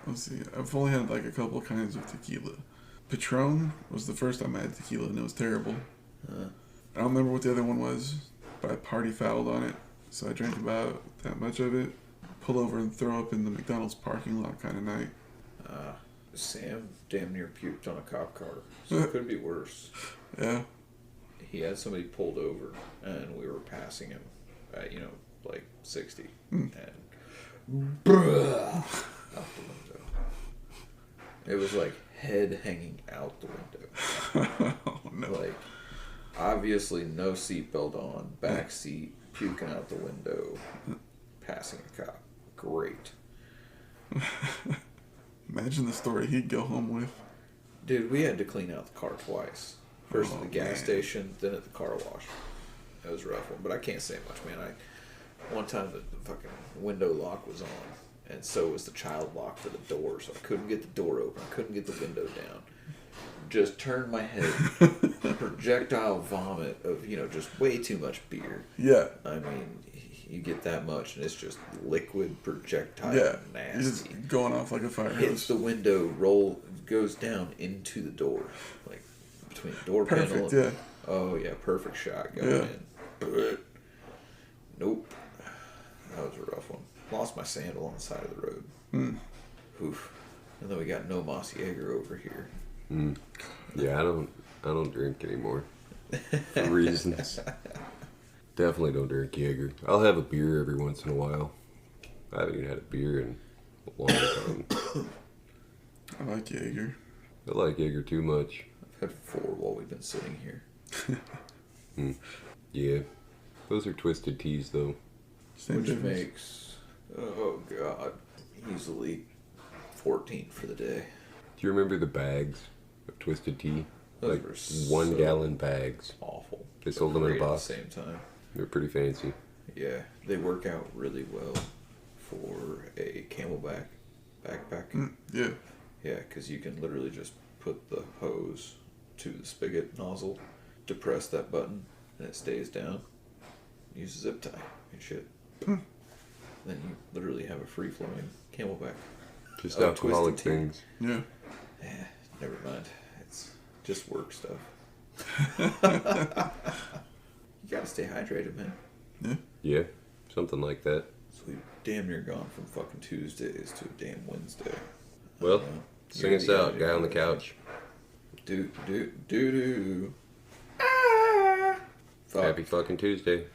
Let's see. I've only had like a couple kinds of tequila. Patron was the first time I had tequila and it was terrible. I don't remember what the other one was, but I party fouled on it. So I drank about that much of it. Pull over and throw up in the McDonald's parking lot kind of night. Sam damn near puked on a cop car, so it could be worse. Yeah. He had somebody pulled over, and we were passing him at, like 60, and out the window. It was like head hanging out the window. Oh no. Like, obviously no seatbelt on, back seat, puking out the window, passing a cop. Great. Imagine the story he'd go home with. Dude, we had to clean out the car twice. First at Oh, the gas man. station, then at the car wash. It was a rough one, but I can't say much, man. One time the fucking window lock was on, and so was the child lock for the door, so I couldn't get the door open. I couldn't get the window down. Just turned my head, projectile vomit of, just way too much beer. Yeah. I mean, you get that much, and it's just liquid projectile Yeah. He's nasty. just going off like a fire Hits hose. the window, goes down into the door, like between the door Perfect, panel. yeah. Oh yeah, perfect shot going Yeah. in. Nope, that was a rough one. Lost my sandal on the side of the road. Oof. And then we got no Moss Jaeger over here. Yeah, I don't drink anymore. For reasons. Definitely don't drink Jaeger. I'll have a beer every once in a while. I haven't even had a beer in a long time. I like Jaeger. I like Jaeger too much. I've had 4 while we've been sitting here. Yeah. Those are twisted teas though. Same Which difference. makes, oh god, easily 14 for the day. Do you remember the bags of twisted tea? Those Like were 1 so gallon bags. Awful. They sold them in a Great box. At the same time. They're pretty fancy. Yeah, they work out really well for a camelback backpack. Yeah. Yeah, because you can literally just put the hose to the spigot nozzle, depress that button, and it stays down. Use a zip tie and shit. Then you literally have a free-flowing camelback. Just Oh, alcoholic twisted tea. things. Yeah. Eh, never mind. It's just work stuff. You gotta stay hydrated, man. Yeah. Yeah, something like that. So we've damn near gone from fucking Tuesdays to a damn Wednesday. Well, You're sing us the out, guy on the couch. Do. Fuck. Happy fucking Tuesday.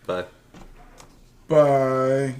Bye. Bye.